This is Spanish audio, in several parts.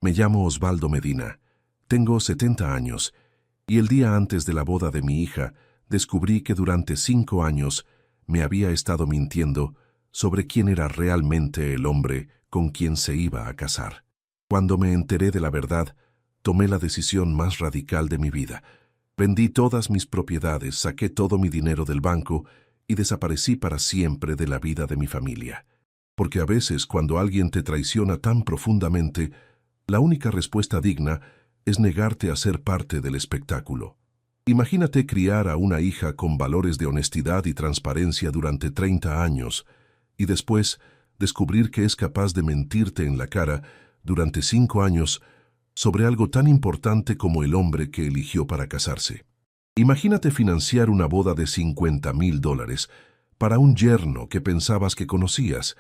Me llamo Osvaldo Medina. Tengo 70 años y el día antes de la boda de mi hija descubrí que durante 5 años me había estado mintiendo sobre quién era realmente el hombre con quien se iba a casar. Cuando me enteré de la verdad, tomé la decisión más radical de mi vida. Vendí todas mis propiedades, saqué todo mi dinero del banco y desaparecí para siempre de la vida de mi familia. Porque a veces, cuando alguien te traiciona tan profundamente, la única respuesta digna es negarte a ser parte del espectáculo. Imagínate criar a una hija con valores de honestidad y transparencia durante 30 años y después descubrir que es capaz de mentirte en la cara durante 5 años sobre algo tan importante como el hombre que eligió para casarse. Imagínate financiar una boda de $50,000 para un yerno que pensabas que conocías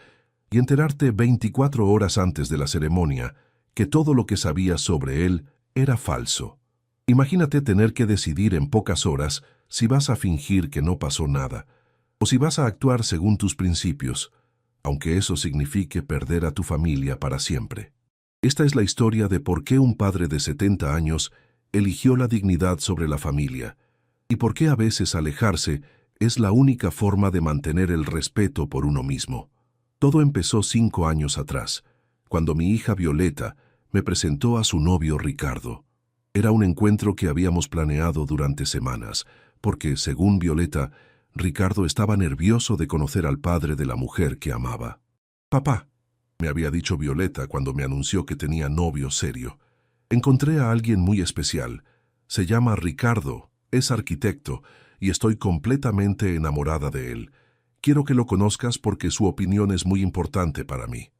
y enterarte 24 horas antes de la ceremonia que todo lo que sabías sobre él era falso. Imagínate tener que decidir en pocas horas si vas a fingir que no pasó nada o si vas a actuar según tus principios, aunque eso signifique perder a tu familia para siempre. Esta es la historia de por qué un padre de 70 años eligió la dignidad sobre la familia y por qué a veces alejarse es la única forma de mantener el respeto por uno mismo. Todo empezó 5 años atrás, cuando mi hija Violeta me presentó a su novio Ricardo. Era un encuentro que habíamos planeado durante semanas, porque, según Violeta, Ricardo estaba nervioso de conocer al padre de la mujer que amaba. «Papá», me había dicho Violeta cuando me anunció que tenía novio serio, «encontré a alguien muy especial. Se llama Ricardo, es arquitecto, y estoy completamente enamorada de él. Quiero que lo conozcas porque su opinión es muy importante para mí».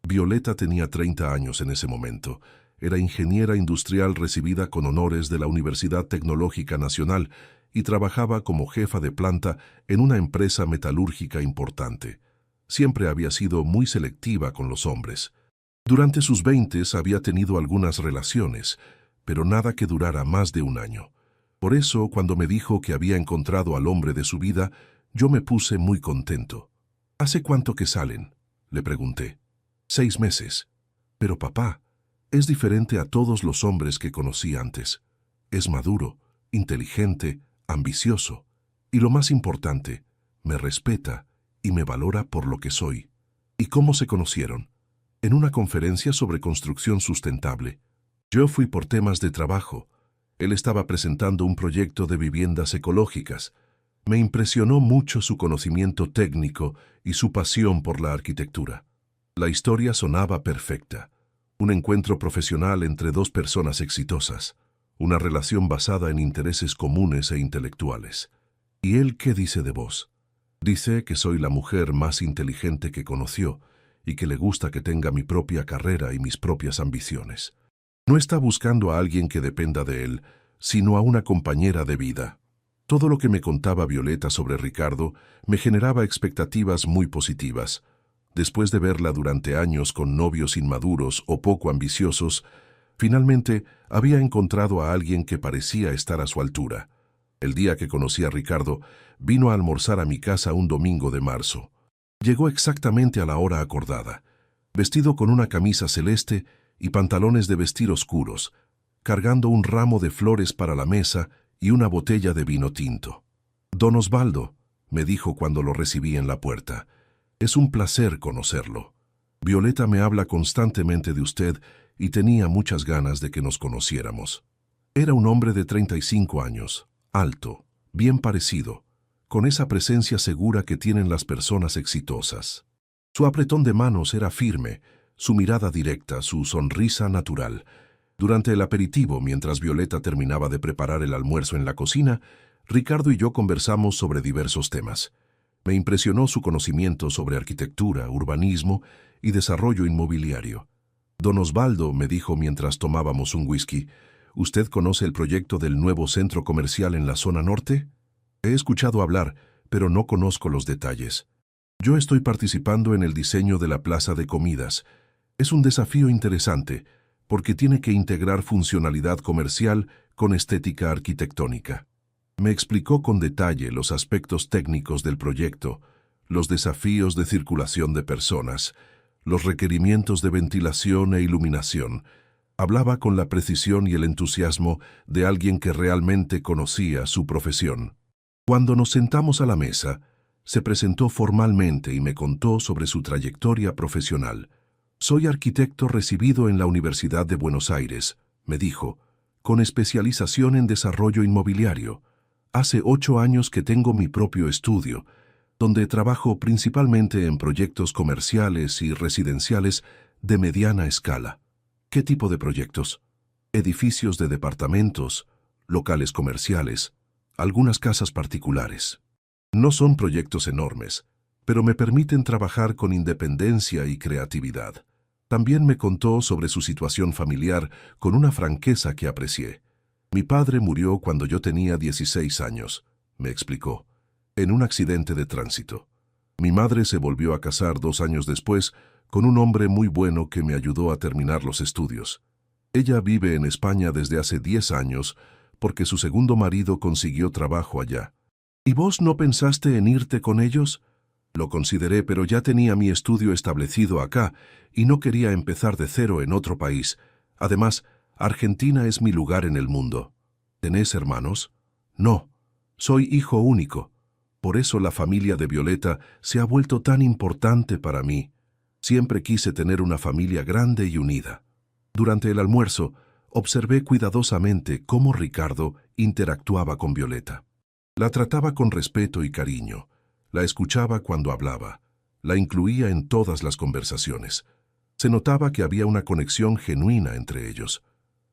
Violeta tenía 30 años en ese momento. Era ingeniera industrial recibida con honores de la Universidad Tecnológica Nacional y trabajaba como jefa de planta en una empresa metalúrgica importante. Siempre había sido muy selectiva con los hombres. Durante sus 20s había tenido algunas relaciones, pero nada que durara más de un año. Por eso, cuando me dijo que había encontrado al hombre de su vida, yo me puse muy contento. «¿Hace cuánto que salen?», le pregunté. «6 meses. Pero papá, es diferente a todos los hombres que conocí antes. Es maduro, inteligente, ambicioso y lo más importante, me respeta y me valora por lo que soy». «¿Y cómo se conocieron?» «En una conferencia sobre construcción sustentable. Yo fui por temas de trabajo. Él estaba presentando un proyecto de viviendas ecológicas. Me impresionó mucho su conocimiento técnico y su pasión por la arquitectura. La historia sonaba perfecta. Un encuentro profesional entre 2 personas exitosas. Una relación basada en intereses comunes e intelectuales. ¿Y él qué dice de vos?» «Dice que soy la mujer más inteligente que conoció y que le gusta que tenga mi propia carrera y mis propias ambiciones. No está buscando a alguien que dependa de él, sino a una compañera de vida». Todo lo que me contaba Violeta sobre Ricardo me generaba expectativas muy positivas. Después de verla durante años con novios inmaduros o poco ambiciosos, finalmente había encontrado a alguien que parecía estar a su altura. El día que conocí a Ricardo, vino a almorzar a mi casa un domingo de marzo. Llegó exactamente a la hora acordada, vestido con una camisa celeste y pantalones de vestir oscuros, cargando un ramo de flores para la mesa y una botella de vino tinto. «Don Osvaldo», me dijo cuando lo recibí en la puerta, «es un placer conocerlo. Violeta me habla constantemente de usted y tenía muchas ganas de que nos conociéramos». Era un hombre de 35 años, alto, bien parecido, con esa presencia segura que tienen las personas exitosas. Su apretón de manos era firme, su mirada directa, su sonrisa natural. Durante el aperitivo, mientras Violeta terminaba de preparar el almuerzo en la cocina, Ricardo y yo conversamos sobre diversos temas. Me impresionó su conocimiento sobre arquitectura, urbanismo y desarrollo inmobiliario. «Don Osvaldo», me dijo mientras tomábamos un whisky, «¿usted conoce el proyecto del nuevo centro comercial en la zona norte? He escuchado hablar, pero no conozco los detalles. Yo estoy participando en el diseño de la plaza de comidas. Es un desafío interesante, porque tiene que integrar funcionalidad comercial con estética arquitectónica». Me explicó con detalle los aspectos técnicos del proyecto, los desafíos de circulación de personas, los requerimientos de ventilación e iluminación, Hablaba con la precisión y el entusiasmo de alguien que realmente conocía su profesión. Cuando nos sentamos a la mesa, se presentó formalmente y me contó sobre su trayectoria profesional. Soy arquitecto recibido en la Universidad de Buenos Aires, me dijo, con especialización en desarrollo inmobiliario. Hace 8 años que tengo mi propio estudio, donde trabajo principalmente en proyectos comerciales y residenciales de mediana escala. ¿Qué tipo de proyectos? Edificios de departamentos, locales comerciales, algunas casas particulares. No son proyectos enormes, pero me permiten trabajar con independencia y creatividad. También me contó sobre su situación familiar con una franqueza que aprecié. Mi padre murió cuando yo tenía 16 años, me explicó, en un accidente de tránsito. Mi madre se volvió a casar 2 años después con un hombre muy bueno que me ayudó a terminar los estudios. Ella vive en España desde hace 10 años porque su segundo marido consiguió trabajo allá. ¿Y vos no pensaste en irte con ellos? Lo consideré, pero ya tenía mi estudio establecido acá y no quería empezar de cero en otro país. Además, Argentina es mi lugar en el mundo. ¿Tenés hermanos? No, soy hijo único. Por eso la familia de Violeta se ha vuelto tan importante para mí. Siempre quise tener una familia grande y unida. Durante el almuerzo, observé cuidadosamente cómo Ricardo interactuaba con Violeta. La trataba con respeto y cariño. La escuchaba cuando hablaba. La incluía en todas las conversaciones. Se notaba que había una conexión genuina entre ellos.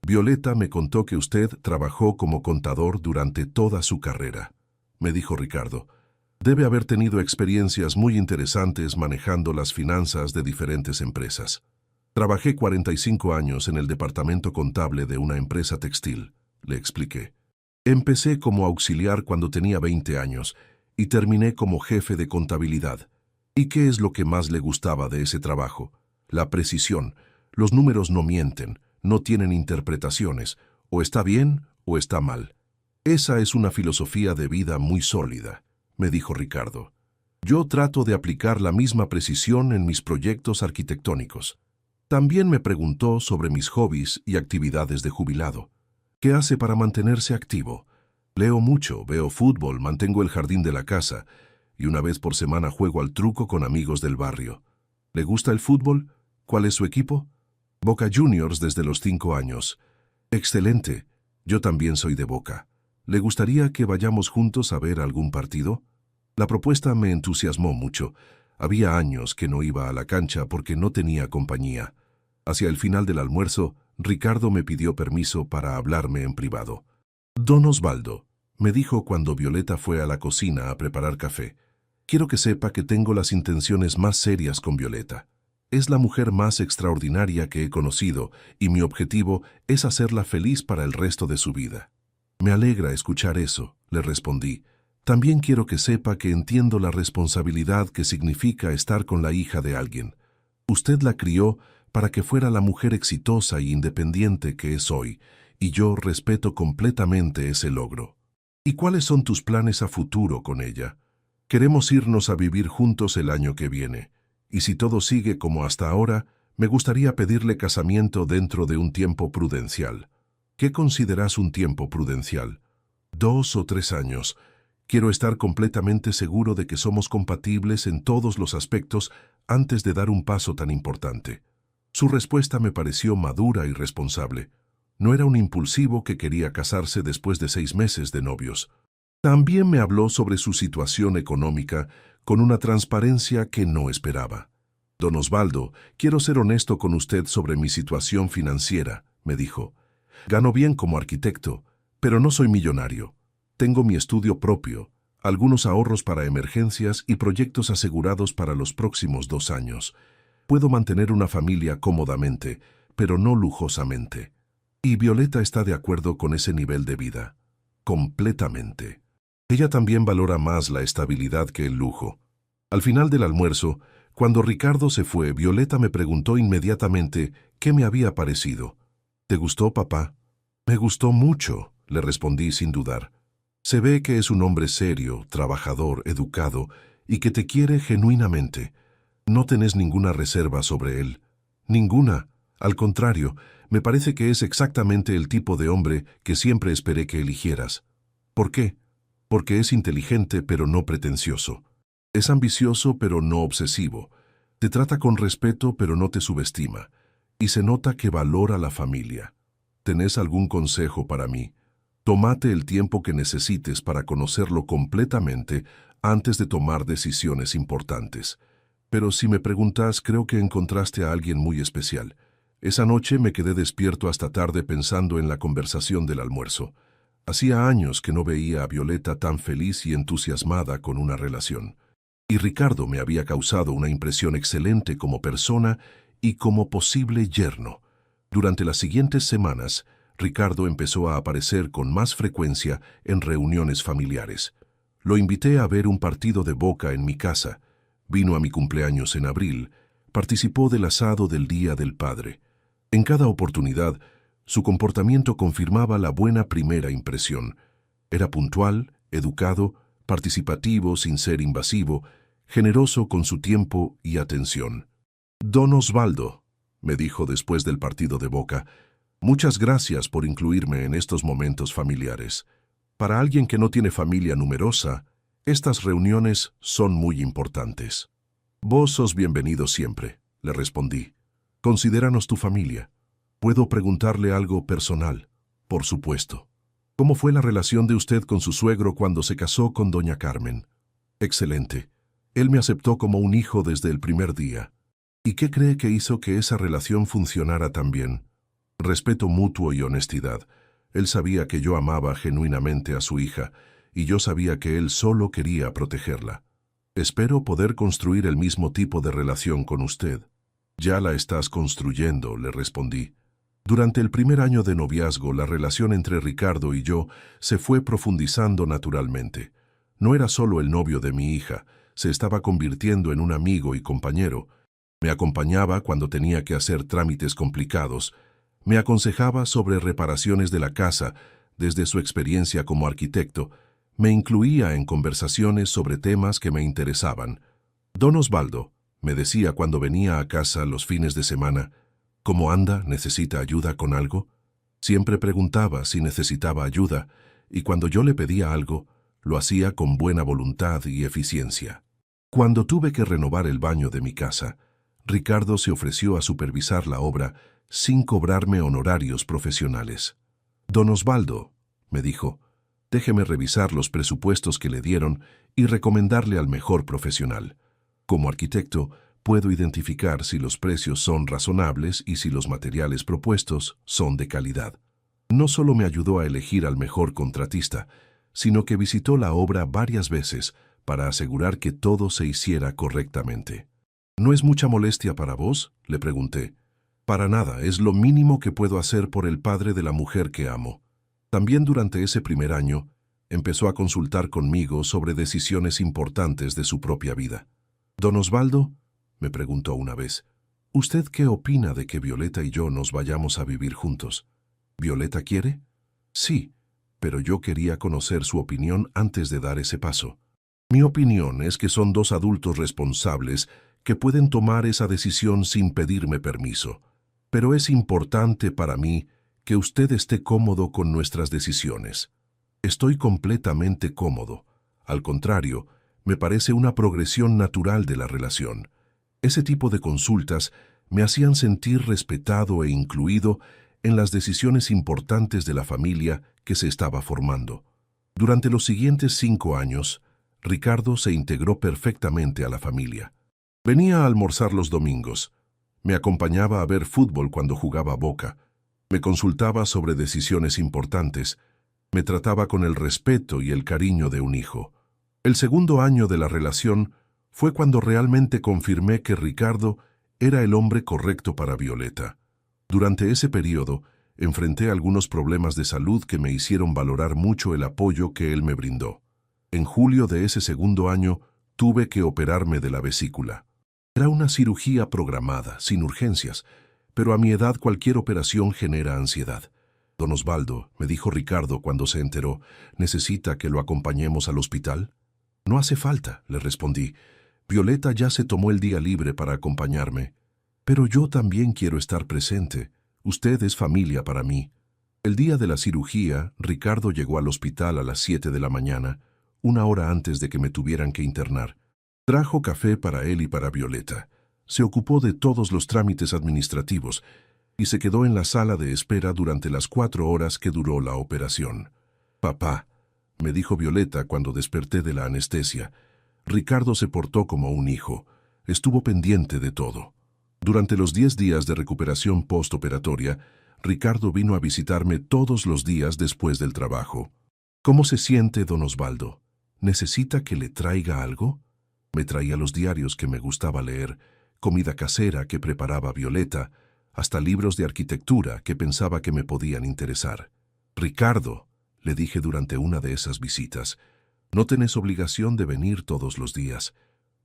Violeta me contó que usted trabajó como contador durante toda su carrera, me dijo Ricardo. Debe haber tenido experiencias muy interesantes manejando las finanzas de diferentes empresas. Trabajé 45 años en el departamento contable de una empresa textil, le expliqué. Empecé como auxiliar cuando tenía 20 años y terminé como jefe de contabilidad. ¿Y qué es lo que más le gustaba de ese trabajo? La precisión. Los números no mienten, no tienen interpretaciones, o está bien o está mal. Esa es una filosofía de vida muy sólida, me dijo Ricardo. Yo trato de aplicar la misma precisión en mis proyectos arquitectónicos. También me preguntó sobre mis hobbies y actividades de jubilado. ¿Qué hace para mantenerse activo? Leo mucho, veo fútbol, mantengo el jardín de la casa y una vez por semana juego al truco con amigos del barrio. ¿Le gusta el fútbol? ¿Cuál es su equipo? Boca Juniors desde los 5 años. Excelente. Yo también soy de Boca. ¿Le gustaría que vayamos juntos a ver algún partido? La propuesta me entusiasmó mucho. Había años que no iba a la cancha porque no tenía compañía. Hacia el final del almuerzo, Ricardo me pidió permiso para hablarme en privado. Don Osvaldo, me dijo cuando Violeta fue a la cocina a preparar café, quiero que sepa que tengo las intenciones más serias con Violeta. Es la mujer más extraordinaria que he conocido y mi objetivo es hacerla feliz para el resto de su vida. Me alegra escuchar eso, le respondí. También quiero que sepa que entiendo la responsabilidad que significa estar con la hija de alguien. Usted la crió para que fuera la mujer exitosa e independiente que es hoy, y yo respeto completamente ese logro. ¿Y cuáles son tus planes a futuro con ella? Queremos irnos a vivir juntos el año que viene, y si todo sigue como hasta ahora, me gustaría pedirle casamiento dentro de un tiempo prudencial. ¿Qué consideras un tiempo prudencial? 2 o 3 años. Quiero estar completamente seguro de que somos compatibles en todos los aspectos antes de dar un paso tan importante. Su respuesta me pareció madura y responsable. No era un impulsivo que quería casarse después de 6 meses de novios. También me habló sobre su situación económica con una transparencia que no esperaba. Don Osvaldo, quiero ser honesto con usted sobre mi situación financiera, me dijo. Gano bien como arquitecto, pero no soy millonario. Tengo mi estudio propio, algunos ahorros para emergencias y proyectos asegurados para los próximos 2 años. Puedo mantener una familia cómodamente, pero no lujosamente. Y Violeta está de acuerdo con ese nivel de vida. Completamente. Ella también valora más la estabilidad que el lujo. Al final del almuerzo, cuando Ricardo se fue, Violeta me preguntó inmediatamente qué me había parecido. ¿Te gustó, papá? Me gustó mucho, le respondí sin dudar. Se ve que es un hombre serio, trabajador, educado y que te quiere genuinamente. No tenés ninguna reserva sobre él. Ninguna. Al contrario, me parece que es exactamente el tipo de hombre que siempre esperé que eligieras. ¿Por qué? Porque es inteligente pero no pretencioso. Es ambicioso pero no obsesivo. Te trata con respeto pero no te subestima. Y se nota que valora la familia. ¿Tenés algún consejo para mí? Tómate el tiempo que necesites para conocerlo completamente antes de tomar decisiones importantes. Pero si me preguntas, creo que encontraste a alguien muy especial. Esa noche me quedé despierto hasta tarde pensando en la conversación del almuerzo. Hacía años que no veía a Violeta tan feliz y entusiasmada con una relación. Y Ricardo me había causado una impresión excelente como persona y como posible yerno. Durante las siguientes semanas, Ricardo empezó a aparecer con más frecuencia en reuniones familiares. Lo invité a ver un partido de Boca en mi casa. Vino a mi cumpleaños en abril. Participó del asado del Día del Padre. En cada oportunidad, su comportamiento confirmaba la buena primera impresión. Era puntual, educado, participativo sin ser invasivo, generoso con su tiempo y atención. «Don Osvaldo», me dijo después del partido de Boca, «muchas gracias por incluirme en estos momentos familiares. Para alguien que no tiene familia numerosa, estas reuniones son muy importantes». «Vos sos bienvenido siempre», le respondí. «Considéranos tu familia. ¿Puedo preguntarle algo personal?» «Por supuesto». «¿Cómo fue la relación de usted con su suegro cuando se casó con doña Carmen?» «Excelente. Él me aceptó como un hijo desde el primer día». «¿Y qué cree que hizo que esa relación funcionara tan bien?» «Respeto mutuo y honestidad. Él sabía que yo amaba genuinamente a su hija, y yo sabía que él solo quería protegerla. Espero poder construir el mismo tipo de relación con usted». «Ya la estás construyendo», le respondí. Durante el primer año de noviazgo, la relación entre Ricardo y yo se fue profundizando naturalmente. No era solo el novio de mi hija, se estaba convirtiendo en un amigo y compañero. Me acompañaba cuando tenía que hacer trámites complicados. Me aconsejaba sobre reparaciones de la casa, desde su experiencia como arquitecto. Me incluía en conversaciones sobre temas que me interesaban. «Don Osvaldo», me decía cuando venía a casa los fines de semana, «¿cómo anda? ¿Necesita ayuda con algo?». Siempre preguntaba si necesitaba ayuda, y cuando yo le pedía algo, lo hacía con buena voluntad y eficiencia. Cuando tuve que renovar el baño de mi casa, Ricardo se ofreció a supervisar la obra sin cobrarme honorarios profesionales. «Don Osvaldo», me dijo, «déjeme revisar los presupuestos que le dieron y recomendarle al mejor profesional. Como arquitecto, puedo identificar si los precios son razonables y si los materiales propuestos son de calidad». No solo me ayudó a elegir al mejor contratista, sino que visitó la obra varias veces para asegurar que todo se hiciera correctamente. «¿No es mucha molestia para vos?», le pregunté. «Para nada, es lo mínimo que puedo hacer por el padre de la mujer que amo». También durante ese primer año, empezó a consultar conmigo sobre decisiones importantes de su propia vida. «Don Osvaldo», me preguntó una vez, «¿usted qué opina de que Violeta y yo nos vayamos a vivir juntos? ¿Violeta quiere?». «Sí, pero yo quería conocer su opinión antes de dar ese paso». «Mi opinión es que son dos adultos responsables que pueden tomar esa decisión sin pedirme permiso. Pero es importante para mí que usted esté cómodo con nuestras decisiones». «Estoy completamente cómodo. Al contrario, me parece una progresión natural de la relación. Ese tipo de consultas me hacían sentir respetado e incluido en las decisiones importantes de la familia que se estaba formando». Durante los siguientes 5 años, Ricardo se integró perfectamente a la familia. Venía a almorzar los domingos, me acompañaba a ver fútbol cuando jugaba Boca, me consultaba sobre decisiones importantes, me trataba con el respeto y el cariño de un hijo. El segundo año de la relación fue cuando realmente confirmé que Ricardo era el hombre correcto para Violeta. Durante ese periodo, enfrenté algunos problemas de salud que me hicieron valorar mucho el apoyo que él me brindó. En julio de ese segundo año, tuve que operarme de la vesícula. Era una cirugía programada, sin urgencias, pero a mi edad cualquier operación genera ansiedad. «Don Osvaldo», me dijo Ricardo cuando se enteró, «¿necesita que lo acompañemos al hospital?». «No hace falta», le respondí. «Violeta ya se tomó el día libre para acompañarme». Pero yo también quiero estar presente. Usted es familia para mí. El día de la cirugía, Ricardo llegó al hospital a las 7 de la mañana, una hora antes de que me tuvieran que internar. Trajo café para él y para Violeta. Se ocupó de todos los trámites administrativos y se quedó en la sala de espera durante las 4 horas que duró la operación. «Papá», me dijo Violeta cuando desperté de la anestesia, «Ricardo se portó como un hijo. Estuvo pendiente de todo». Durante los 10 días de recuperación postoperatoria, Ricardo vino a visitarme todos los días después del trabajo. «¿Cómo se siente, don Osvaldo? ¿Necesita que le traiga algo?» Me traía los diarios que me gustaba leer, comida casera que preparaba Violeta, hasta libros de arquitectura que pensaba que me podían interesar. «Ricardo», le dije durante una de esas visitas, «no tenés obligación de venir todos los días».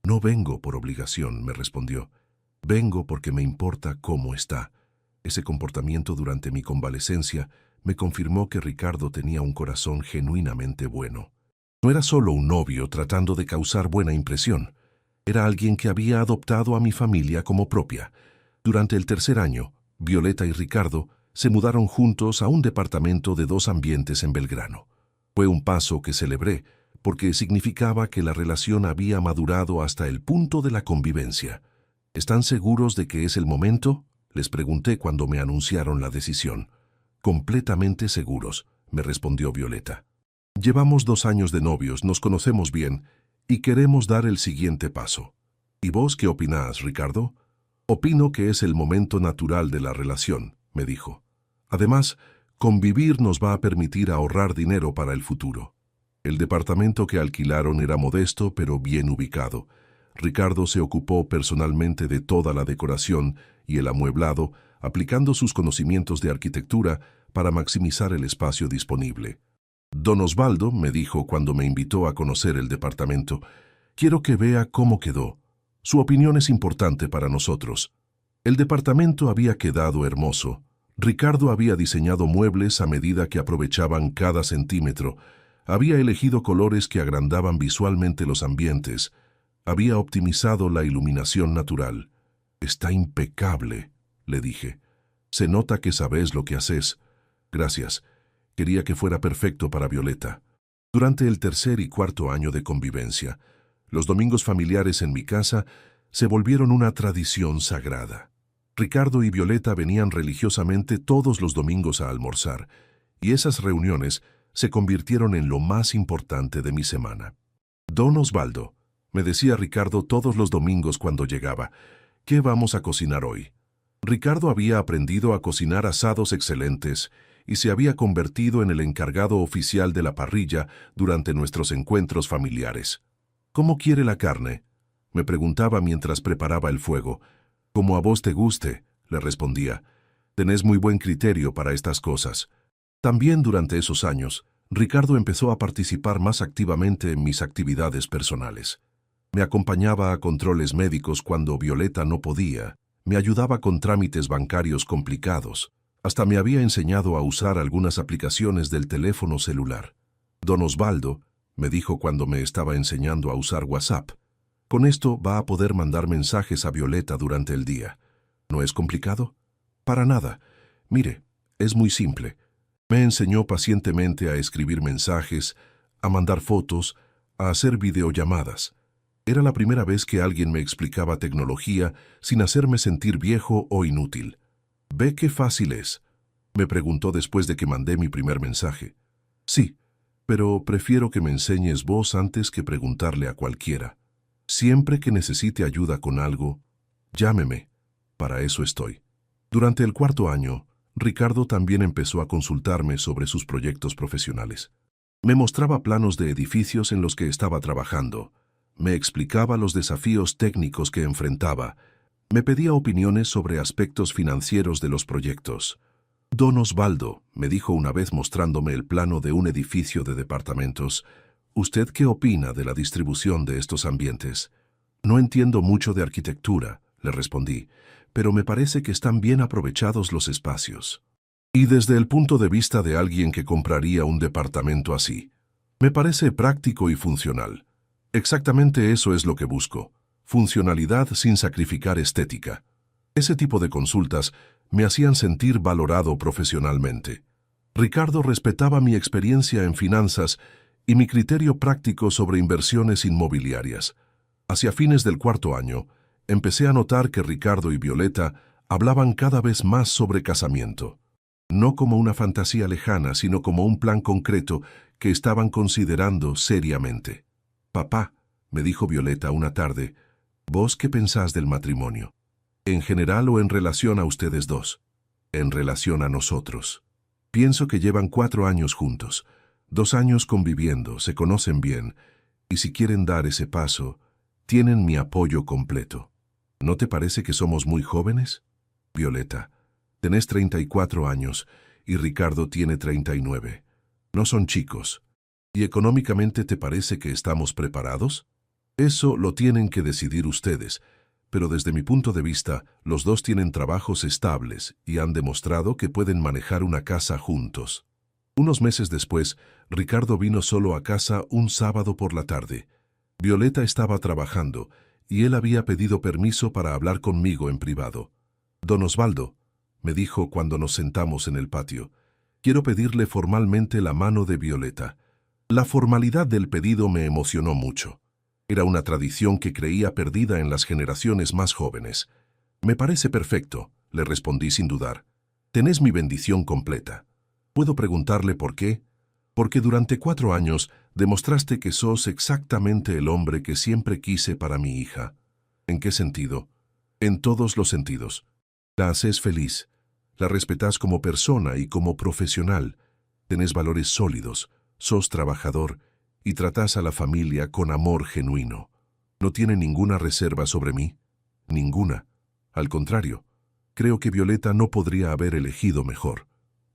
«No vengo por obligación», me respondió. «Vengo porque me importa cómo está». Ese comportamiento durante mi convalecencia me confirmó que Ricardo tenía un corazón genuinamente bueno. No era solo un novio tratando de causar buena impresión. Era alguien que había adoptado a mi familia como propia. Durante el tercer año, Violeta y Ricardo se mudaron juntos a un departamento de 2 ambientes en Belgrano. Fue un paso que celebré porque significaba que la relación había madurado hasta el punto de la convivencia. «¿Están seguros de que es el momento?», les pregunté cuando me anunciaron la decisión. «Completamente seguros», me respondió Violeta. «Llevamos 2 años de novios, nos conocemos bien y queremos dar el siguiente paso». «¿Y vos qué opinás, Ricardo?» «Opino que es el momento natural de la relación», me dijo. «Además, convivir nos va a permitir ahorrar dinero para el futuro». El departamento que alquilaron era modesto pero bien ubicado. Ricardo se ocupó personalmente de toda la decoración y el amueblado, aplicando sus conocimientos de arquitectura para maximizar el espacio disponible. «Don Osvaldo», me dijo cuando me invitó a conocer el departamento, «quiero que vea cómo quedó. Su opinión es importante para nosotros». El departamento había quedado hermoso. Ricardo había diseñado muebles a medida que aprovechaban cada centímetro. Había elegido colores que agrandaban visualmente los ambientes. Había optimizado la iluminación natural. «Está impecable», le dije. «Se nota que sabes lo que haces». «Gracias. Quería que fuera perfecto para Violeta». Durante el tercer y cuarto año de convivencia, los domingos familiares en mi casa se volvieron una tradición sagrada. Ricardo y Violeta venían religiosamente todos los domingos a almorzar, y esas reuniones se convirtieron en lo más importante de mi semana. «Don Osvaldo», me decía Ricardo todos los domingos cuando llegaba, «¿qué vamos a cocinar hoy?». Ricardo había aprendido a cocinar asados excelentes y se había convertido en el encargado oficial de la parrilla durante nuestros encuentros familiares. «¿Cómo quiere la carne?», me preguntaba mientras preparaba el fuego. «Como a vos te guste», le respondía. «Tenés muy buen criterio para estas cosas». También durante esos años, Ricardo empezó a participar más activamente en mis actividades personales. Me acompañaba a controles médicos cuando Violeta no podía, me ayudaba con trámites bancarios complicados, hasta me había enseñado a usar algunas aplicaciones del teléfono celular. «Don Osvaldo», me dijo cuando me estaba enseñando a usar WhatsApp, «con esto va a poder mandar mensajes a Violeta durante el día. ¿No es complicado?». «Para nada. Mire, es muy simple». Me enseñó pacientemente a escribir mensajes, a mandar fotos, a hacer videollamadas. Era la primera vez que alguien me explicaba tecnología sin hacerme sentir viejo o inútil. «¿Ve qué fácil es?», me preguntó después de que mandé mi primer mensaje. «Sí, pero prefiero que me enseñes vos antes que preguntarle a cualquiera. Siempre que necesite ayuda con algo, llámeme. Para eso estoy». Durante el cuarto año, Ricardo también empezó a consultarme sobre sus proyectos profesionales. Me mostraba planos de edificios en los que estaba trabajando, me explicaba los desafíos técnicos que enfrentaba, me pedía opiniones sobre aspectos financieros de los proyectos. «Don Osvaldo», me dijo una vez mostrándome el plano de un edificio de departamentos, «¿usted qué opina de la distribución de estos ambientes?». «No entiendo mucho de arquitectura», le respondí, «pero me parece que están bien aprovechados los espacios». «Y desde el punto de vista de alguien que compraría un departamento así, me parece práctico y funcional. Exactamente eso es lo que busco, funcionalidad sin sacrificar estética». Ese tipo de consultas me hacían sentir valorado profesionalmente. Ricardo respetaba mi experiencia en finanzas y mi criterio práctico sobre inversiones inmobiliarias. Hacia fines del cuarto año, empecé a notar que Ricardo y Violeta hablaban cada vez más sobre casamiento. No como una fantasía lejana, sino como un plan concreto que estaban considerando seriamente. «Papá», me dijo Violeta una tarde, «¿vos qué pensás del matrimonio? ¿En general o en relación a ustedes dos?» «En relación a nosotros. Pienso que llevan 4 años juntos, 2 años conviviendo, se conocen bien, y si quieren dar ese paso, tienen mi apoyo completo. ¿No te parece que somos muy jóvenes?» «Violeta, tenés 34 años y Ricardo tiene 39. No son chicos. ¿Y económicamente te parece que estamos preparados?» «Eso lo tienen que decidir ustedes, pero desde mi punto de vista, los dos tienen trabajos estables y han demostrado que pueden manejar una casa juntos». Unos meses después, Ricardo vino solo a casa un sábado por la tarde. Violeta estaba trabajando y él había pedido permiso para hablar conmigo en privado. «Don Osvaldo», me dijo cuando nos sentamos en el patio, «quiero pedirle formalmente la mano de Violeta». La formalidad del pedido me emocionó mucho. Era una tradición que creía perdida en las generaciones más jóvenes. «Me parece perfecto», le respondí sin dudar. «Tenés mi bendición completa». «¿Puedo preguntarle por qué?» «Porque durante 4 años demostraste que sos exactamente el hombre que siempre quise para mi hija». «¿En qué sentido?» «En todos los sentidos. La haces feliz, la respetás como persona y como profesional, tenés valores sólidos, sos trabajador y tratás a la familia con amor genuino. ¿No tiene ninguna reserva sobre mí?» «Ninguna. Al contrario, creo que Violeta no podría haber elegido mejor».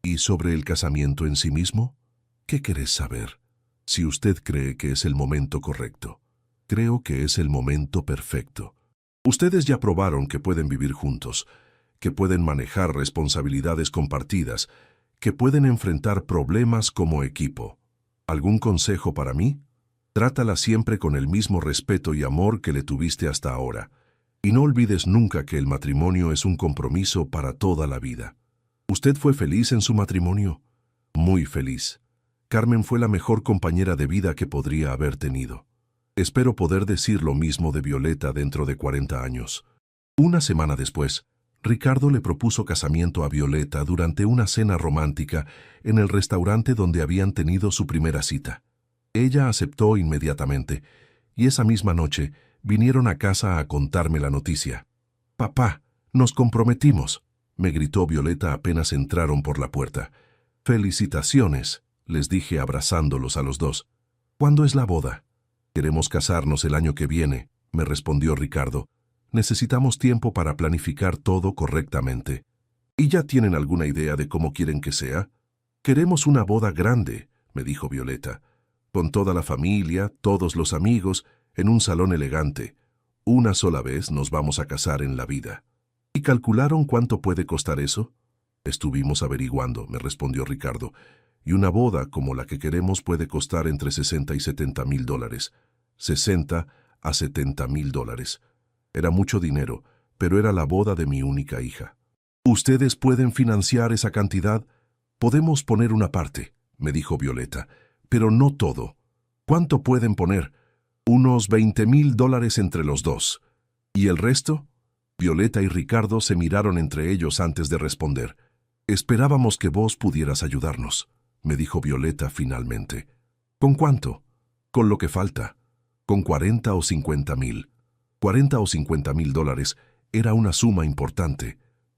«¿Y sobre el casamiento en sí mismo? ¿Qué querés saber?» «Si usted cree que es el momento correcto. Creo que es el momento perfecto. Ustedes ya probaron que pueden vivir juntos, que pueden manejar responsabilidades compartidas, que pueden enfrentar problemas como equipo. ¿Algún consejo para mí? Trátala siempre con el mismo respeto y amor que le tuviste hasta ahora. Y no olvides nunca que el matrimonio es un compromiso para toda la vida». «¿Usted fue feliz en su matrimonio?» «Muy feliz. Carmen fue la mejor compañera de vida que podría haber tenido. Espero poder decir lo mismo de Violeta dentro de 40 años». Una semana después, Ricardo le propuso casamiento a Violeta durante una cena romántica en el restaurante donde habían tenido su primera cita. Ella aceptó inmediatamente, y esa misma noche vinieron a casa a contarme la noticia. «Papá, nos comprometimos», me gritó Violeta apenas entraron por la puerta. «Felicitaciones», les dije abrazándolos a los dos. «¿Cuándo es la boda?» «Queremos casarnos el año que viene», me respondió Ricardo. «Necesitamos tiempo para planificar todo correctamente». «¿Y ya tienen alguna idea de cómo quieren que sea?» «Queremos una boda grande», me dijo Violeta, «con toda la familia, todos los amigos, en un salón elegante. Una sola vez nos vamos a casar en la vida». «¿Y calcularon cuánto puede costar eso?» «Estuvimos averiguando», me respondió Ricardo, «y una boda como la que queremos puede costar entre 60 y 70 mil dólares. 60 a 70 mil dólares. Era mucho dinero, pero era la boda de mi única hija». «¿Ustedes pueden financiar esa cantidad?» «Podemos poner una parte», me dijo Violeta, «pero no todo». «¿Cuánto pueden poner?» «Unos 20 mil dólares entre los dos». «¿Y el resto?» Violeta y Ricardo se miraron entre ellos antes de responder. «Esperábamos que vos pudieras ayudarnos», me dijo Violeta finalmente. «¿Con cuánto?» «Con lo que falta. Con 40 o 50 mil». 40 o 50 mil dólares era una suma importante,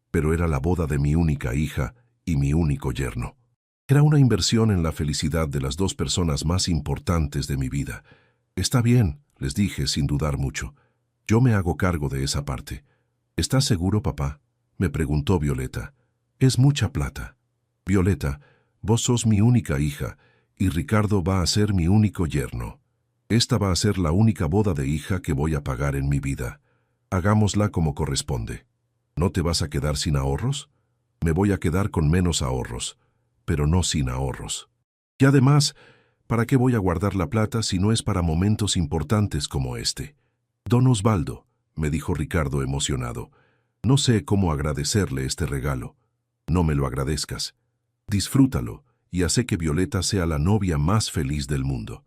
pero era la boda de mi única hija y mi único yerno. Era una inversión en la felicidad de las 2 personas más importantes de mi vida. «Está bien», les dije sin dudar mucho. «Yo me hago cargo de esa parte». «¿Estás seguro, papá?», me preguntó Violeta. «Es mucha plata. Violeta, vos sos mi única hija y Ricardo va a ser mi único yerno. Esta va a ser la única boda de hija que voy a pagar en mi vida. Hagámosla como corresponde. ¿No te vas a quedar sin ahorros?» «Me voy a quedar con menos ahorros, pero no sin ahorros. Y además, ¿para qué voy a guardar la plata si no es para momentos importantes como este?» «Don Osvaldo», me dijo Ricardo emocionado, No sé cómo agradecerle este regalo. No me lo agradezcas. Disfrútalo y hace que Violeta sea la novia más feliz del mundo.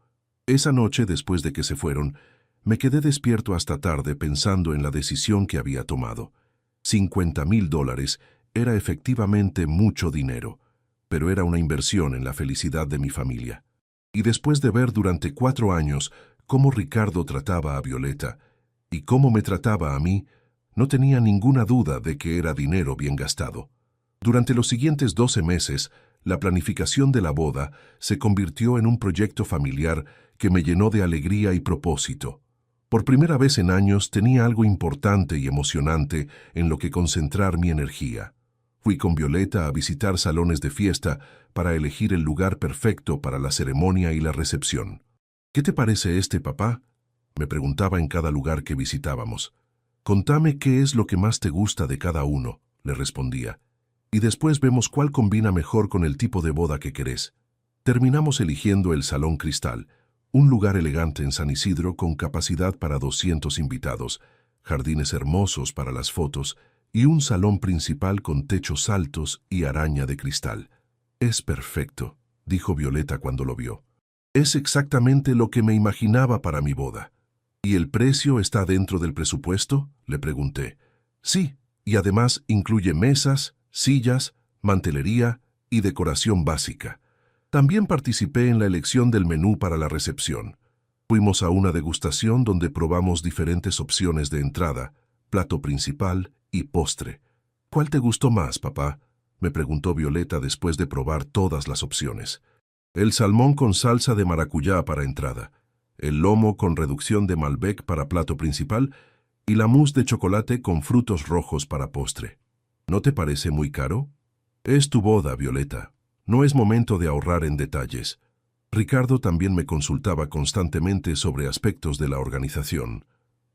Esa noche, después de que se fueron, me quedé despierto hasta tarde pensando en la decisión que había tomado. $50,000 era efectivamente mucho dinero, pero era una inversión en la felicidad de mi familia. Y después de ver durante 4 años cómo Ricardo trataba a Violeta y cómo me trataba a mí, no tenía ninguna duda de que era dinero bien gastado. Durante los siguientes 12 meses, la planificación de la boda se convirtió en un proyecto familiar que me llenó de alegría y propósito. Por primera vez en años tenía algo importante y emocionante en lo que concentrar mi energía. Fui con Violeta a visitar salones de fiesta para elegir el lugar perfecto para la ceremonia y la recepción. ¿Qué te parece este, papá?, me preguntaba en cada lugar que visitábamos. Contame qué es lo que más te gusta de cada uno, le respondía. Y después vemos cuál combina mejor con el tipo de boda que querés. Terminamos eligiendo el Salón Cristal, un lugar elegante en San Isidro con capacidad para 200 invitados, jardines hermosos para las fotos y un salón principal con techos altos y araña de cristal. Es perfecto, dijo Violeta cuando lo vio. Es exactamente lo que me imaginaba para mi boda. ¿Y el precio está dentro del presupuesto?, le pregunté. Sí, y además incluye mesas, sillas, mantelería y decoración básica. También participé en la elección del menú para la recepción. Fuimos a una degustación donde probamos diferentes opciones de entrada, plato principal y postre. ¿Cuál te gustó más, papá?, me preguntó Violeta después de probar todas las opciones. El salmón con salsa de maracuyá para entrada, el lomo con reducción de Malbec para plato principal y la mousse de chocolate con frutos rojos para postre. ¿No te parece muy caro? Es tu boda, Violeta. No es momento de ahorrar en detalles. Ricardo también me consultaba constantemente sobre aspectos de la organización.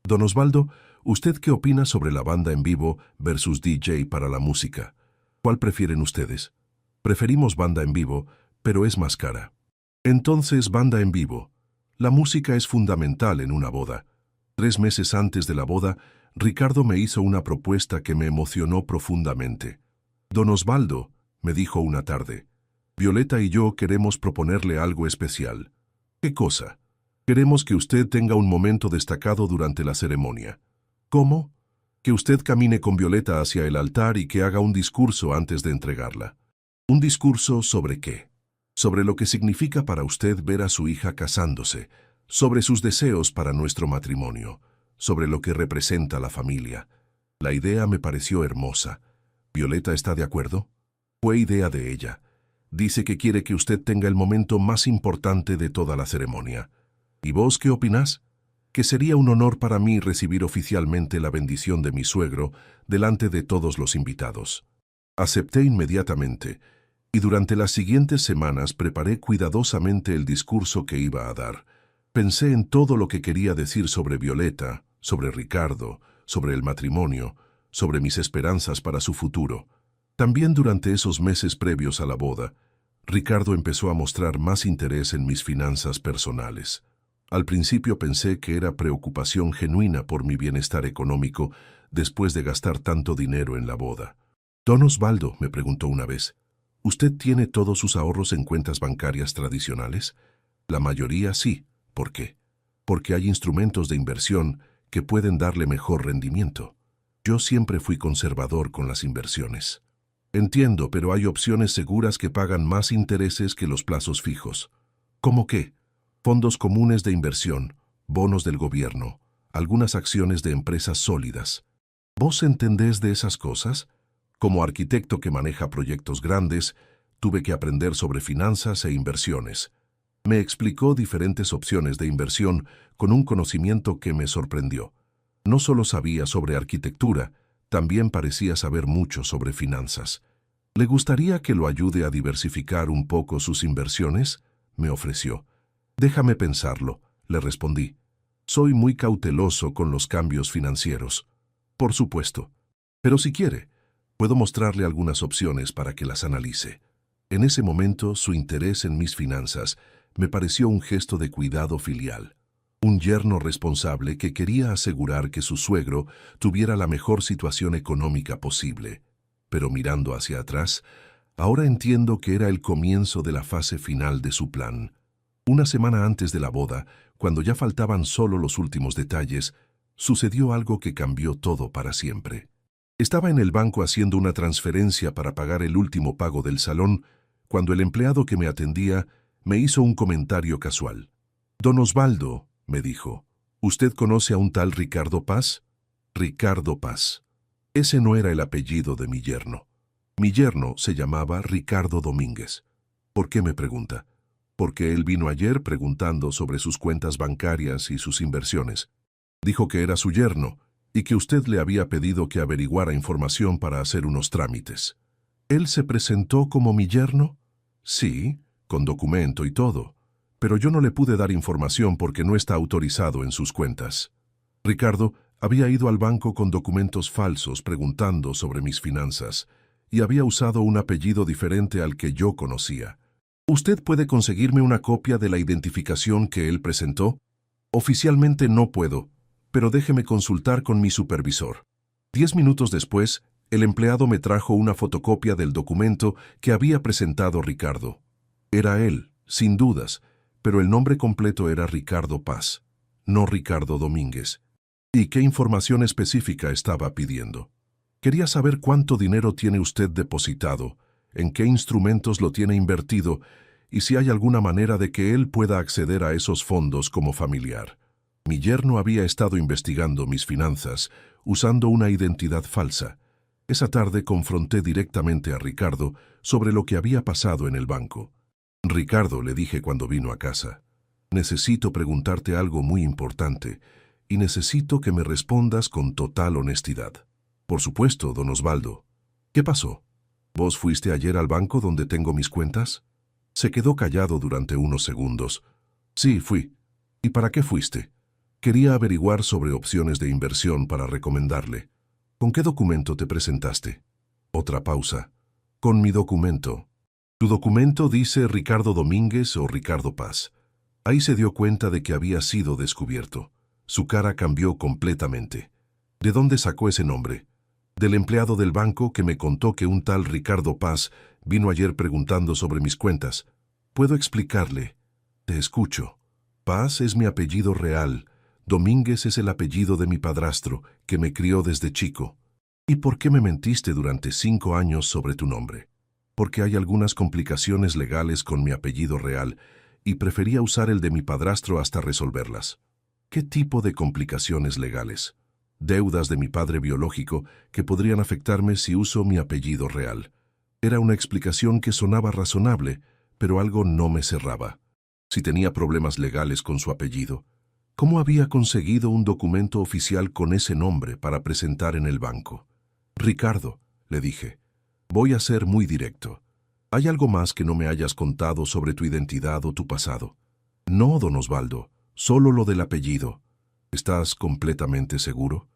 Don Osvaldo, ¿usted qué opina sobre la banda en vivo versus DJ para la música? ¿Cuál prefieren ustedes? Preferimos banda en vivo, pero es más cara. Entonces, banda en vivo. La música es fundamental en una boda. 3 meses antes de la boda, Ricardo me hizo una propuesta que me emocionó profundamente. Don Osvaldo, me dijo una tarde, Violeta y yo queremos proponerle algo especial. ¿Qué cosa? Queremos que usted tenga un momento destacado durante la ceremonia. ¿Cómo? Que usted camine con Violeta hacia el altar y que haga un discurso antes de entregarla. ¿Un discurso sobre qué? Sobre lo que significa para usted ver a su hija casándose, sobre sus deseos para nuestro matrimonio, sobre lo que representa la familia. La idea me pareció hermosa. ¿Violeta está de acuerdo? Fue idea de ella. Dice que quiere que usted tenga el momento más importante de toda la ceremonia. ¿Y vos qué opinás? Que sería un honor para mí recibir oficialmente la bendición de mi suegro delante de todos los invitados. Acepté inmediatamente, y durante las siguientes semanas preparé cuidadosamente el discurso que iba a dar. Pensé en todo lo que quería decir sobre Violeta, sobre Ricardo, sobre el matrimonio, sobre mis esperanzas para su futuro. También durante esos meses previos a la boda, Ricardo empezó a mostrar más interés en mis finanzas personales. Al principio pensé que era preocupación genuina por mi bienestar económico después de gastar tanto dinero en la boda. Don Osvaldo, me preguntó una vez, ¿usted tiene todos sus ahorros en cuentas bancarias tradicionales? La mayoría sí. ¿Por qué? Porque hay instrumentos de inversión que pueden darle mejor rendimiento. Yo siempre fui conservador con las inversiones. Entiendo, pero hay opciones seguras que pagan más intereses que los plazos fijos. ¿Cómo qué? Fondos comunes de inversión, bonos del gobierno, algunas acciones de empresas sólidas. ¿Vos entendés de esas cosas? Como arquitecto que maneja proyectos grandes, tuve que aprender sobre finanzas e inversiones. Me explicó diferentes opciones de inversión con un conocimiento que me sorprendió. No solo sabía sobre arquitectura, también parecía saber mucho sobre finanzas. ¿Le gustaría que lo ayude a diversificar un poco sus inversiones?, me ofreció. Déjame pensarlo, le respondí. Soy muy cauteloso con los cambios financieros. Por supuesto. Pero si quiere, puedo mostrarle algunas opciones para que las analice. En ese momento, su interés en mis finanzas me pareció un gesto de cuidado filial. Un yerno responsable que quería asegurar que su suegro tuviera la mejor situación económica posible. Pero mirando hacia atrás, ahora entiendo que era el comienzo de la fase final de su plan. Una semana antes de la boda, cuando ya faltaban solo los últimos detalles, sucedió algo que cambió todo para siempre. Estaba en el banco haciendo una transferencia para pagar el último pago del salón, cuando el empleado que me atendía me hizo un comentario casual. «Don Osvaldo», me dijo, «¿usted conoce a un tal Ricardo Paz?» Ricardo Paz. Ese no era el apellido de mi yerno. Mi yerno se llamaba Ricardo Domínguez. ¿Por qué me pregunta? Porque él vino ayer preguntando sobre sus cuentas bancarias y sus inversiones. Dijo que era su yerno y que usted le había pedido que averiguara información para hacer unos trámites. ¿Él se presentó como mi yerno? Sí, con documento y todo, pero yo no le pude dar información porque no está autorizado en sus cuentas. Ricardo había ido al banco con documentos falsos preguntando sobre mis finanzas y había usado un apellido diferente al que yo conocía. ¿Usted puede conseguirme una copia de la identificación que él presentó? Oficialmente no puedo, pero déjeme consultar con mi supervisor. 10 minutos después, el empleado me trajo una fotocopia del documento que había presentado Ricardo. Era él, sin dudas, pero el nombre completo era Ricardo Paz, no Ricardo Domínguez. ¿Y qué información específica estaba pidiendo? Quería saber cuánto dinero tiene usted depositado, en qué instrumentos lo tiene invertido y si hay alguna manera de que él pueda acceder a esos fondos como familiar. Mi yerno había estado investigando mis finanzas usando una identidad falsa. Esa tarde confronté directamente a Ricardo sobre lo que había pasado en el banco. Ricardo, le dije cuando vino a casa, necesito preguntarte algo muy importante y necesito que me respondas con total honestidad. Por supuesto, don Osvaldo. ¿Qué pasó? ¿Vos fuiste ayer al banco donde tengo mis cuentas? Se quedó callado durante unos segundos. Sí, fui. ¿Y para qué fuiste? Quería averiguar sobre opciones de inversión para recomendarle. ¿Con qué documento te presentaste? Otra pausa. Con mi documento. Tu documento dice Ricardo Domínguez o Ricardo Paz. Ahí se dio cuenta de que había sido descubierto. Su cara cambió completamente. ¿De dónde sacó ese nombre? Del empleado del banco que me contó que un tal Ricardo Paz vino ayer preguntando sobre mis cuentas. ¿Puedo explicarle? Te escucho. Paz es mi apellido real. Domínguez es el apellido de mi padrastro, que me crió desde chico. ¿Y por qué me mentiste durante 5 años sobre tu nombre? Porque hay algunas complicaciones legales con mi apellido real y prefería usar el de mi padrastro hasta resolverlas. ¿Qué tipo de complicaciones legales? Deudas de mi padre biológico que podrían afectarme si uso mi apellido real. Era una explicación que sonaba razonable, pero algo no me cerraba. Si tenía problemas legales con su apellido, ¿cómo había conseguido un documento oficial con ese nombre para presentar en el banco? Ricardo, le dije, voy a ser muy directo. ¿Hay algo más que no me hayas contado sobre tu identidad o tu pasado? No, don Osvaldo, solo lo del apellido. ¿Estás completamente seguro?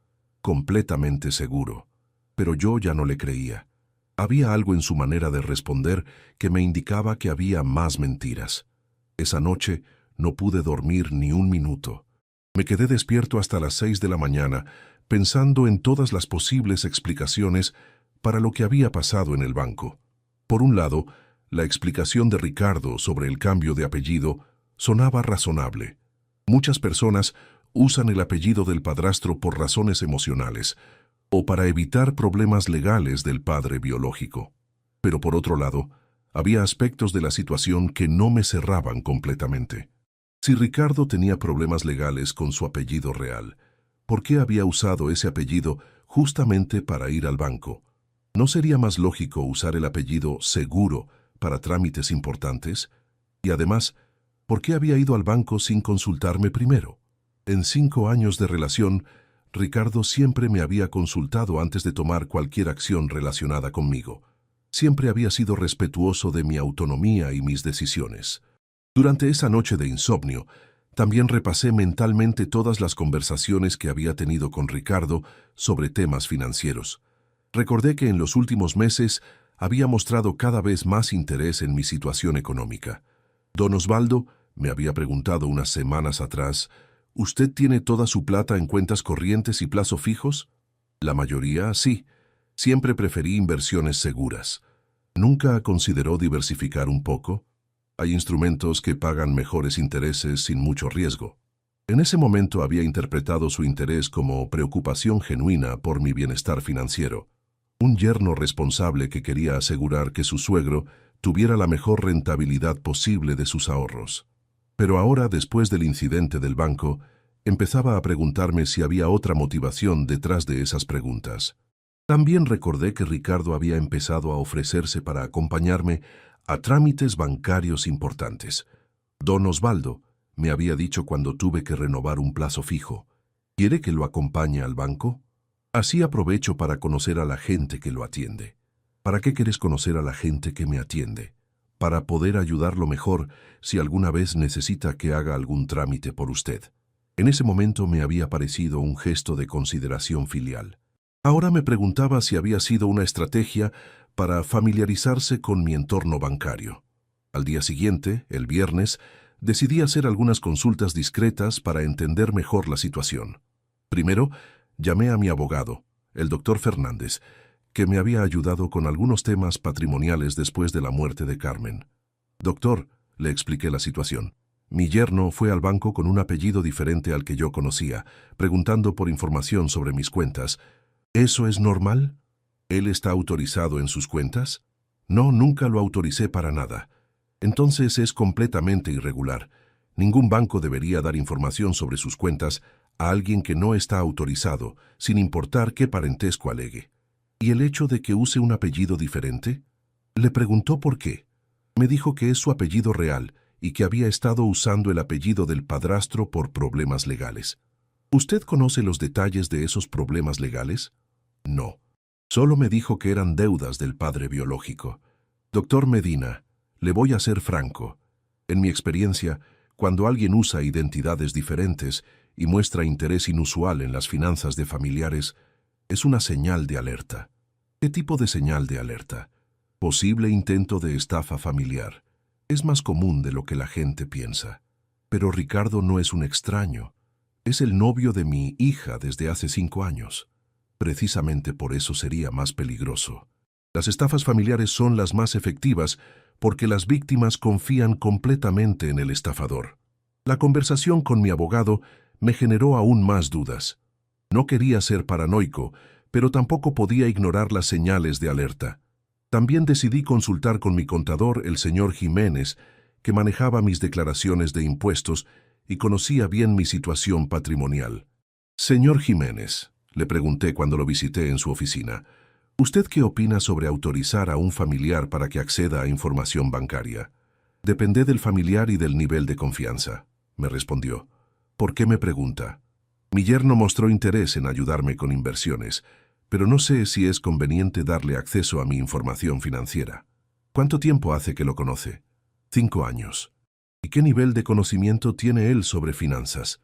Completamente seguro. Pero yo ya no le creía. Había algo en su manera de responder que me indicaba que había más mentiras. Esa noche no pude dormir ni un minuto. Me quedé despierto hasta las 6 de la mañana, pensando en todas las posibles explicaciones para lo que había pasado en el banco. Por un lado, la explicación de Ricardo sobre el cambio de apellido sonaba razonable. Muchas personas usan el apellido del padrastro por razones emocionales o para evitar problemas legales del padre biológico. Pero por otro lado, había aspectos de la situación que no me cerraban completamente. Si Ricardo tenía problemas legales con su apellido real, ¿por qué había usado ese apellido justamente para ir al banco? ¿No sería más lógico usar el apellido Seguro para trámites importantes? Y además, ¿por qué había ido al banco sin consultarme primero? En 5 años de relación, Ricardo siempre me había consultado antes de tomar cualquier acción relacionada conmigo. Siempre había sido respetuoso de mi autonomía y mis decisiones. Durante esa noche de insomnio, también repasé mentalmente todas las conversaciones que había tenido con Ricardo sobre temas financieros. Recordé que en los últimos meses había mostrado cada vez más interés en mi situación económica. Don Osvaldo me había preguntado unas semanas atrás, ¿Usted tiene toda su plata en cuentas corrientes y plazo fijos? La mayoría, sí. Siempre preferí inversiones seguras. ¿Nunca consideró diversificar un poco? Hay instrumentos que pagan mejores intereses sin mucho riesgo. En ese momento había interpretado su interés como preocupación genuina por mi bienestar financiero. Un yerno responsable que quería asegurar que su suegro tuviera la mejor rentabilidad posible de sus ahorros. Pero ahora, después del incidente del banco, empezaba a preguntarme si había otra motivación detrás de esas preguntas. También recordé que Ricardo había empezado a ofrecerse para acompañarme a trámites bancarios importantes. Don Osvaldo me había dicho cuando tuve que renovar un plazo fijo: ¿quiere que lo acompañe al banco? Así aprovecho para conocer a la gente que lo atiende. ¿Para qué quieres conocer a la gente que me atiende? Para poder ayudarlo mejor si alguna vez necesita que haga algún trámite por usted. En ese momento me había parecido un gesto de consideración filial. Ahora me preguntaba si había sido una estrategia para familiarizarse con mi entorno bancario. Al día siguiente, el viernes, decidí hacer algunas consultas discretas para entender mejor la situación. Primero, llamé a mi abogado, el doctor Fernández, que me había ayudado con algunos temas patrimoniales después de la muerte de Carmen. Doctor, le expliqué la situación. Mi yerno fue al banco con un apellido diferente al que yo conocía, preguntando por información sobre mis cuentas. ¿Eso es normal? ¿Él está autorizado en sus cuentas? No, nunca lo autoricé para nada. Entonces es completamente irregular. Ningún banco debería dar información sobre sus cuentas a alguien que no está autorizado, sin importar qué parentesco alegue. ¿Y el hecho de que use un apellido diferente? Le preguntó por qué. Me dijo que es su apellido real y que había estado usando el apellido del padrastro por problemas legales. ¿Usted conoce los detalles de esos problemas legales? No. Solo me dijo que eran deudas del padre biológico. Doctor Medina, le voy a ser franco. En mi experiencia, cuando alguien usa identidades diferentes y muestra interés inusual en las finanzas de familiares, es una señal de alerta. ¿Qué tipo de señal de alerta? Posible intento de estafa familiar. Es más común de lo que la gente piensa. Pero Ricardo no es un extraño. Es el novio de mi hija desde hace 5 años. Precisamente por eso sería más peligroso. Las estafas familiares son las más efectivas porque las víctimas confían completamente en el estafador. La conversación con mi abogado me generó aún más dudas. No quería ser paranoico, pero tampoco podía ignorar las señales de alerta. También decidí consultar con mi contador, el señor Jiménez, que manejaba mis declaraciones de impuestos y conocía bien mi situación patrimonial. Señor Jiménez, le pregunté cuando lo visité en su oficina, ¿usted qué opina sobre autorizar a un familiar para que acceda a información bancaria? Depende del familiar y del nivel de confianza, me respondió. ¿Por qué me pregunta? Mi yerno mostró interés en ayudarme con inversiones, pero no sé si es conveniente darle acceso a mi información financiera. ¿Cuánto tiempo hace que lo conoce? 5 años. ¿Y qué nivel de conocimiento tiene él sobre finanzas?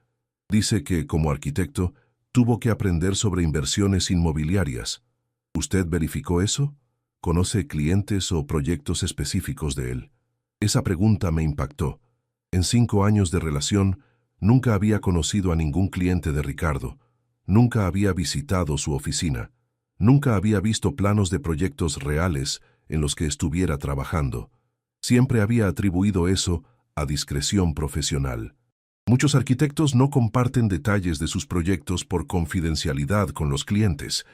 Dice que, como arquitecto, tuvo que aprender sobre inversiones inmobiliarias. ¿Usted verificó eso? ¿Conoce clientes o proyectos específicos de él? Esa pregunta me impactó. En 5 años de relación, nunca había conocido a ningún cliente de Ricardo. Nunca había visitado su oficina. Nunca había visto planos de proyectos reales en los que estuviera trabajando. Siempre había atribuido eso a discreción profesional. Muchos arquitectos no comparten detalles de sus proyectos por confidencialidad con los clientes,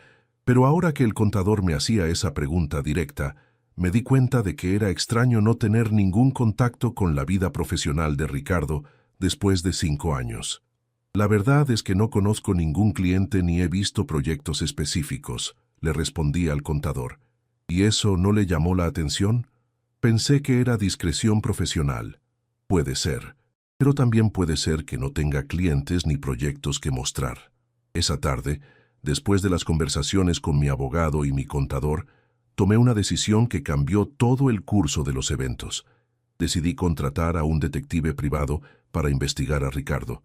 pero ahora que el contador me hacía esa pregunta directa, me di cuenta de que era extraño no tener ningún contacto con la vida profesional de Ricardo después de 5 años. La verdad es que no conozco ningún cliente ni he visto proyectos específicos, le respondí al contador. ¿Y eso no le llamó la atención? Pensé que era discreción profesional. Puede ser, pero también puede ser que no tenga clientes ni proyectos que mostrar. Esa tarde, después de las conversaciones con mi abogado y mi contador, tomé una decisión que cambió todo el curso de los eventos. Decidí contratar a un detective privado para investigar a Ricardo.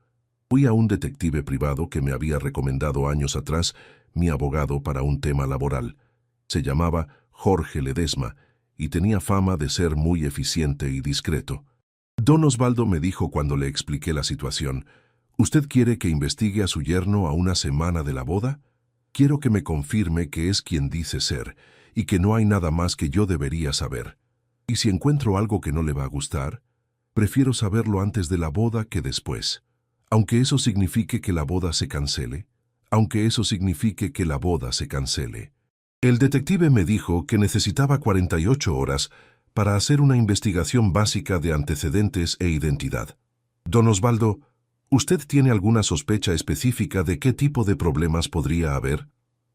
Fui a un detective privado que me había recomendado años atrás mi abogado para un tema laboral. Se llamaba Jorge Ledesma y tenía fama de ser muy eficiente y discreto. Don Osvaldo me dijo cuando le expliqué la situación: ¿Usted quiere que investigue a su yerno a una semana de la boda? Quiero que me confirme que es quien dice ser y que no hay nada más que yo debería saber. Y si encuentro algo que no le va a gustar, prefiero saberlo antes de la boda que después. Aunque eso signifique que la boda se cancele. Aunque eso signifique que la boda se cancele. El detective me dijo que necesitaba 48 horas para hacer una investigación básica de antecedentes e identidad. Don Osvaldo, ¿usted tiene alguna sospecha específica de qué tipo de problemas podría haber?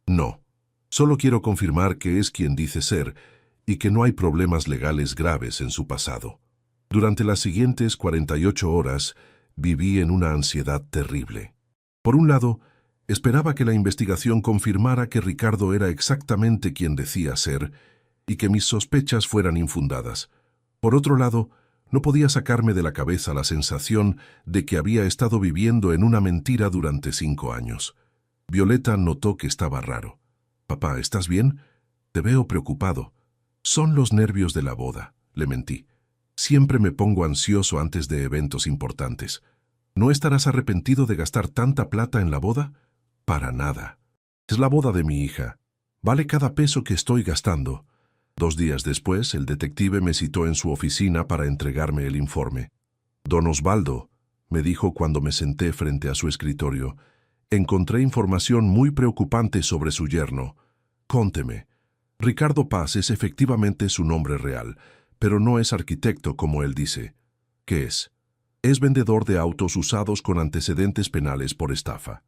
No. Solo quiero confirmar que es quien dice ser y que no hay problemas legales graves en su pasado. Durante las siguientes 48 horas viví en una ansiedad terrible. Por un lado, esperaba que la investigación confirmara que Ricardo era exactamente quien decía ser y que mis sospechas fueran infundadas. Por otro lado, no podía sacarme de la cabeza la sensación de que había estado viviendo en una mentira durante 5 años. Violeta notó que estaba raro. «Papá, ¿estás bien? Te veo preocupado». «Son los nervios de la boda», le mentí. «Siempre me pongo ansioso antes de eventos importantes». «¿No estarás arrepentido de gastar tanta plata en la boda?» «Para nada. Es la boda de mi hija. Vale cada peso que estoy gastando». 2 días después, el detective me citó en su oficina para entregarme el informe. «Don Osvaldo», me dijo cuando me senté frente a su escritorio, «encontré información muy preocupante sobre su yerno. Cónteme. Ricardo Paz es efectivamente su nombre real, pero no es arquitecto como él dice. ¿Qué es? Es vendedor de autos usados con antecedentes penales por estafa.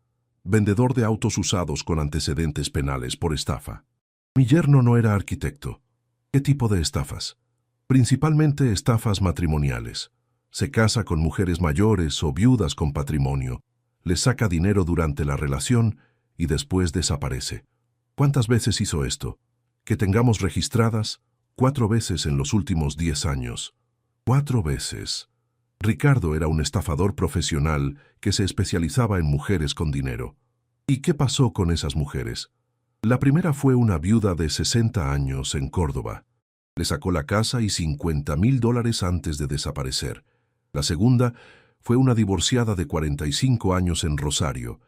Vendedor de autos usados con antecedentes penales por estafa. Mi yerno no era arquitecto. ¿Qué tipo de estafas? Principalmente estafas matrimoniales. Se casa con mujeres mayores o viudas con patrimonio, les saca dinero durante la relación y después desaparece. ¿Cuántas veces hizo esto? Que tengamos registradas, 4 veces en los últimos 10 años. 4 veces. Ricardo era un estafador profesional que se especializaba en mujeres con dinero. ¿Y qué pasó con esas mujeres? La primera fue una viuda de 60 años en Córdoba. Le sacó la casa y $50,000 antes de desaparecer. La segunda fue una divorciada de 45 años en Rosario.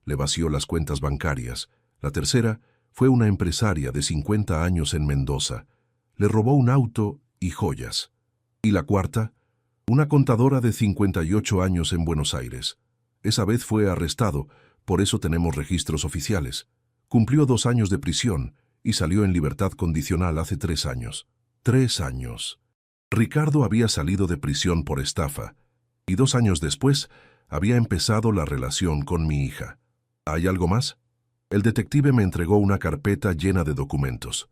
Le vació las cuentas bancarias. La tercera fue una empresaria de 50 años en Mendoza. Le robó un auto y joyas. Y la cuarta, una contadora de 58 años en Buenos Aires. Esa vez fue arrestado, por eso tenemos registros oficiales. Cumplió 2 años de prisión y salió en libertad condicional hace 3 años. 3 años. Ricardo había salido de prisión por estafa y 2 años después había empezado la relación con mi hija. ¿Hay algo más? El detective me entregó una carpeta llena de documentos.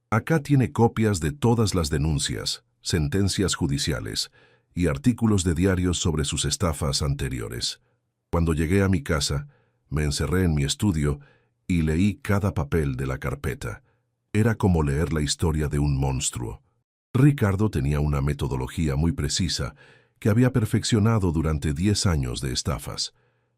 Acá tiene copias de todas las denuncias, sentencias judiciales y artículos de diarios sobre sus estafas anteriores. Cuando llegué a mi casa, me encerré en mi estudio y leí cada papel de la carpeta. Era como leer la historia de un monstruo. Ricardo tenía una metodología muy precisa que había perfeccionado durante 10 años de estafas.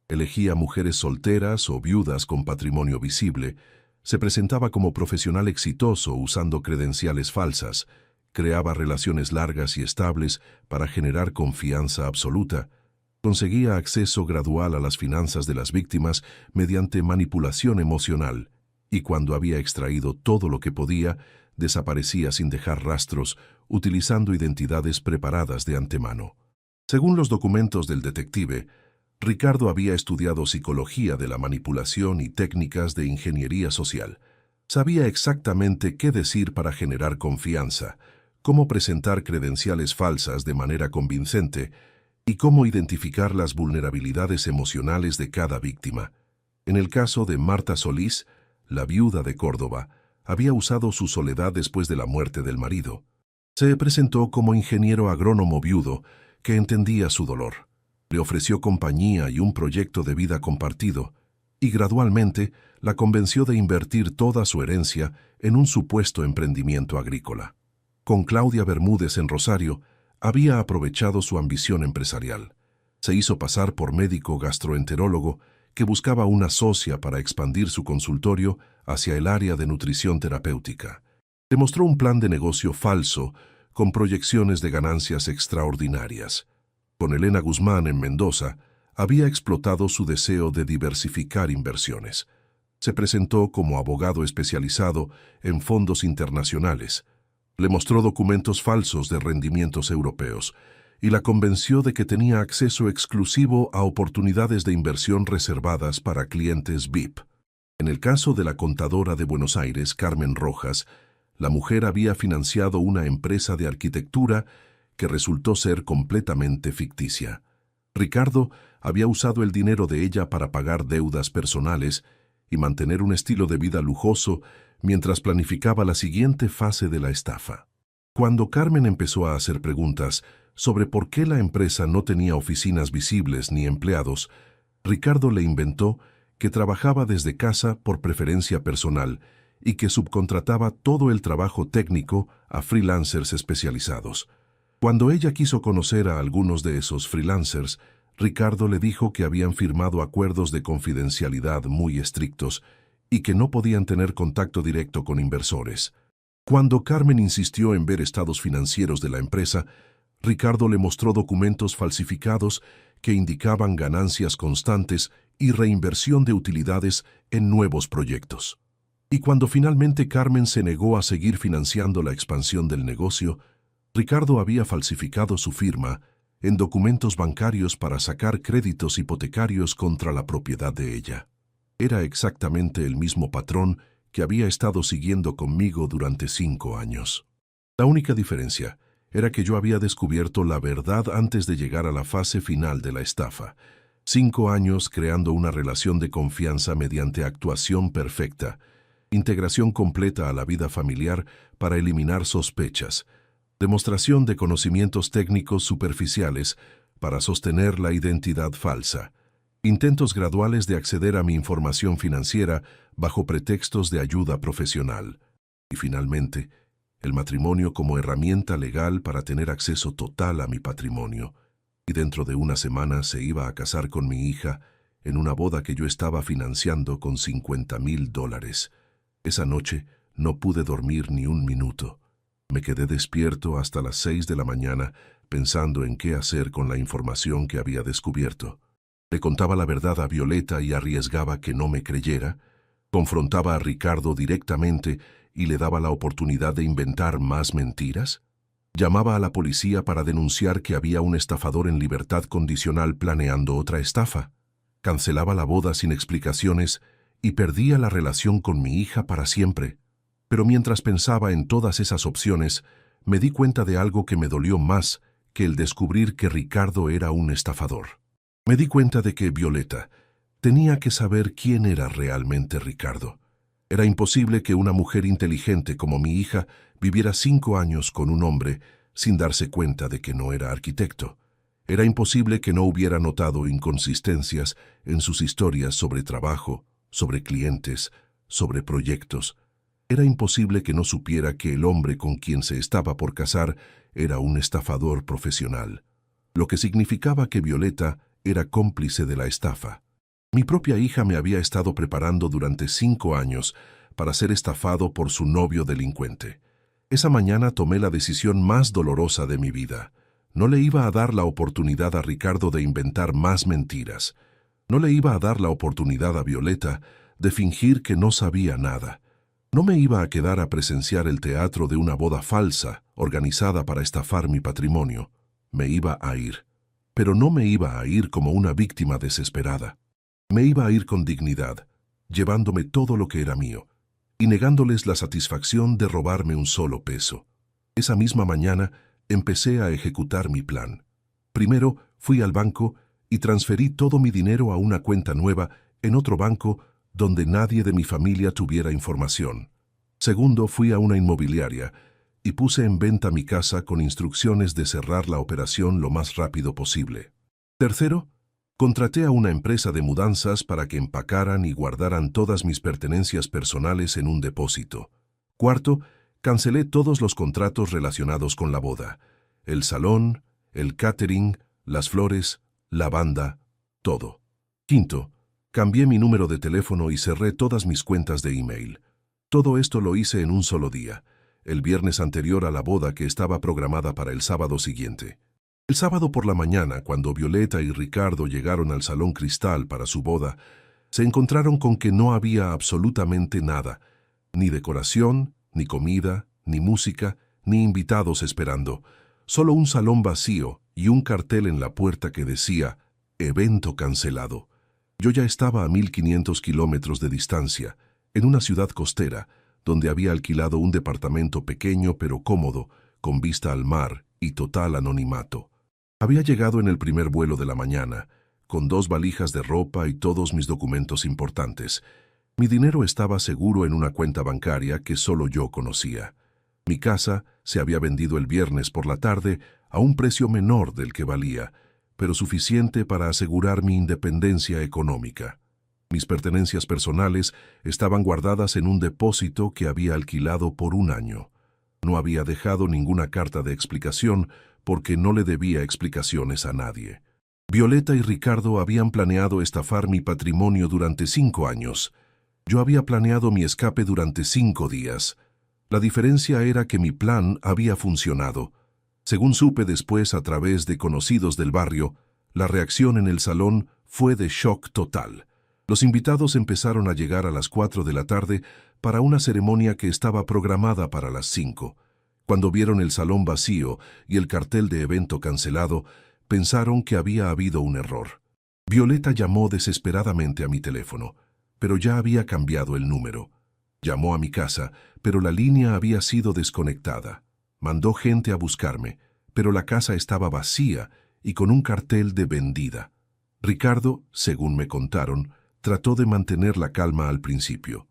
Elegía mujeres solteras o viudas con patrimonio visible, se presentaba como profesional exitoso usando credenciales falsas, creaba relaciones largas y estables para generar confianza absoluta, conseguía acceso gradual a las finanzas de las víctimas mediante manipulación emocional, y cuando había extraído todo lo que podía, desaparecía sin dejar rastros, utilizando identidades preparadas de antemano. Según los documentos del detective, Ricardo había estudiado psicología de la manipulación y técnicas de ingeniería social. Sabía exactamente qué decir para generar confianza, cómo presentar credenciales falsas de manera convincente y cómo identificar las vulnerabilidades emocionales de cada víctima. En el caso de Marta Solís, la viuda de Córdoba, había usado su soledad después de la muerte del marido. Se presentó como ingeniero agrónomo viudo que entendía su dolor. Le ofreció compañía y un proyecto de vida compartido, y gradualmente la convenció de invertir toda su herencia en un supuesto emprendimiento agrícola. Con Claudia Bermúdez en Rosario, había aprovechado su ambición empresarial. Se hizo pasar por médico gastroenterólogo que buscaba una socia para expandir su consultorio hacia el área de nutrición terapéutica. Demostró un plan de negocio falso con proyecciones de ganancias extraordinarias. Con Elena Guzmán en Mendoza, había explotado su deseo de diversificar inversiones. Se presentó como abogado especializado en fondos internacionales. Le mostró documentos falsos de rendimientos europeos y la convenció de que tenía acceso exclusivo a oportunidades de inversión reservadas para clientes VIP. En el caso de la contadora de Buenos Aires, Carmen Rojas, la mujer había financiado una empresa de arquitectura que resultó ser completamente ficticia. Ricardo había usado el dinero de ella para pagar deudas personales y mantener un estilo de vida lujoso mientras planificaba la siguiente fase de la estafa. Cuando Carmen empezó a hacer preguntas sobre por qué la empresa no tenía oficinas visibles ni empleados, Ricardo le inventó que trabajaba desde casa por preferencia personal y que subcontrataba todo el trabajo técnico a freelancers especializados. Cuando ella quiso conocer a algunos de esos freelancers, Ricardo le dijo que habían firmado acuerdos de confidencialidad muy estrictos y que no podían tener contacto directo con inversores. Cuando Carmen insistió en ver estados financieros de la empresa, Ricardo le mostró documentos falsificados que indicaban ganancias constantes y reinversión de utilidades en nuevos proyectos. Y cuando finalmente Carmen se negó a seguir financiando la expansión del negocio, Ricardo había falsificado su firma en documentos bancarios para sacar créditos hipotecarios contra la propiedad de ella. Era exactamente el mismo patrón que había estado siguiendo conmigo durante 5 años. La única diferencia era que yo había descubierto la verdad antes de llegar a la fase final de la estafa. 5 años creando una relación de confianza mediante actuación perfecta, integración completa a la vida familiar para eliminar sospechas, demostración de conocimientos técnicos superficiales para sostener la identidad falsa, intentos graduales de acceder a mi información financiera bajo pretextos de ayuda profesional, y finalmente, el matrimonio como herramienta legal para tener acceso total a mi patrimonio, y dentro de una semana se iba a casar con mi hija en una boda que yo estaba financiando con $50,000. Esa noche no pude dormir ni un minuto. Me quedé despierto hasta las 6 de la mañana pensando en qué hacer con la información que había descubierto. Le contaba la verdad a Violeta y arriesgaba que no me creyera. Confrontaba a Ricardo directamente y le daba la oportunidad de inventar más mentiras. Llamaba a la policía para denunciar que había un estafador en libertad condicional planeando otra estafa. Cancelaba la boda sin explicaciones y perdía la relación con mi hija para siempre. Pero mientras pensaba en todas esas opciones, me di cuenta de algo que me dolió más que el descubrir que Ricardo era un estafador. Me di cuenta de que Violeta tenía que saber quién era realmente Ricardo. Era imposible que una mujer inteligente como mi hija viviera 5 años con un hombre sin darse cuenta de que no era arquitecto. Era imposible que no hubiera notado inconsistencias en sus historias sobre trabajo, sobre clientes, sobre proyectos. Era imposible que no supiera que el hombre con quien se estaba por casar era un estafador profesional, lo que significaba que Violeta era cómplice de la estafa. Mi propia hija me había estado preparando durante 5 años para ser estafado por su novio delincuente. Esa mañana tomé la decisión más dolorosa de mi vida. No le iba a dar la oportunidad a Ricardo de inventar más mentiras. No le iba a dar la oportunidad a Violeta de fingir que no sabía nada. No me iba a quedar a presenciar el teatro de una boda falsa, organizada para estafar mi patrimonio. Me iba a ir. Pero no me iba a ir como una víctima desesperada. Me iba a ir con dignidad, llevándome todo lo que era mío, y negándoles la satisfacción de robarme un solo peso. Esa misma mañana empecé a ejecutar mi plan. Primero fui al banco y transferí todo mi dinero a una cuenta nueva en otro banco donde nadie de mi familia tuviera información. Segundo, fui a una inmobiliaria y puse en venta mi casa con instrucciones de cerrar la operación lo más rápido posible. Tercero, contraté a una empresa de mudanzas para que empacaran y guardaran todas mis pertenencias personales en un depósito. Cuarto, cancelé todos los contratos relacionados con la boda. El salón, el catering, las flores, la banda, todo. Quinto, cambié mi número de teléfono y cerré todas mis cuentas de email. Todo esto lo hice en un solo día, el viernes anterior a la boda que estaba programada para el sábado siguiente. El sábado por la mañana, cuando Violeta y Ricardo llegaron al Salón Cristal para su boda, se encontraron con que no había absolutamente nada, ni decoración, ni comida, ni música, ni invitados esperando, solo un salón vacío y un cartel en la puerta que decía «Evento cancelado». Yo ya estaba a 1500 kilómetros de distancia, en una ciudad costera, donde había alquilado un departamento pequeño pero cómodo, con vista al mar y total anonimato. Había llegado en el primer vuelo de la mañana, con 2 valijas de ropa y todos mis documentos importantes. Mi dinero estaba seguro en una cuenta bancaria que solo yo conocía. Mi casa se había vendido el viernes por la tarde a un precio menor del que valía, pero suficiente para asegurar mi independencia económica. Mis pertenencias personales estaban guardadas en un depósito que había alquilado por 1 año. No había dejado ninguna carta de explicación porque no le debía explicaciones a nadie. Violeta y Ricardo habían planeado estafar mi patrimonio durante 5 años. Yo había planeado mi escape durante 5 días. La diferencia era que mi plan había funcionado. Según supe después a través de conocidos del barrio, la reacción en el salón fue de shock total. Los invitados empezaron a llegar a las 4 de la tarde para una ceremonia que estaba programada para las 5. Cuando vieron el salón vacío y el cartel de evento cancelado, pensaron que había habido un error. Violeta llamó desesperadamente a mi teléfono, pero ya había cambiado el número. Llamó a mi casa, pero la línea había sido desconectada. Mandó gente a buscarme, pero la casa estaba vacía y con un cartel de vendida. Ricardo, según me contaron, trató de mantener la calma al principio.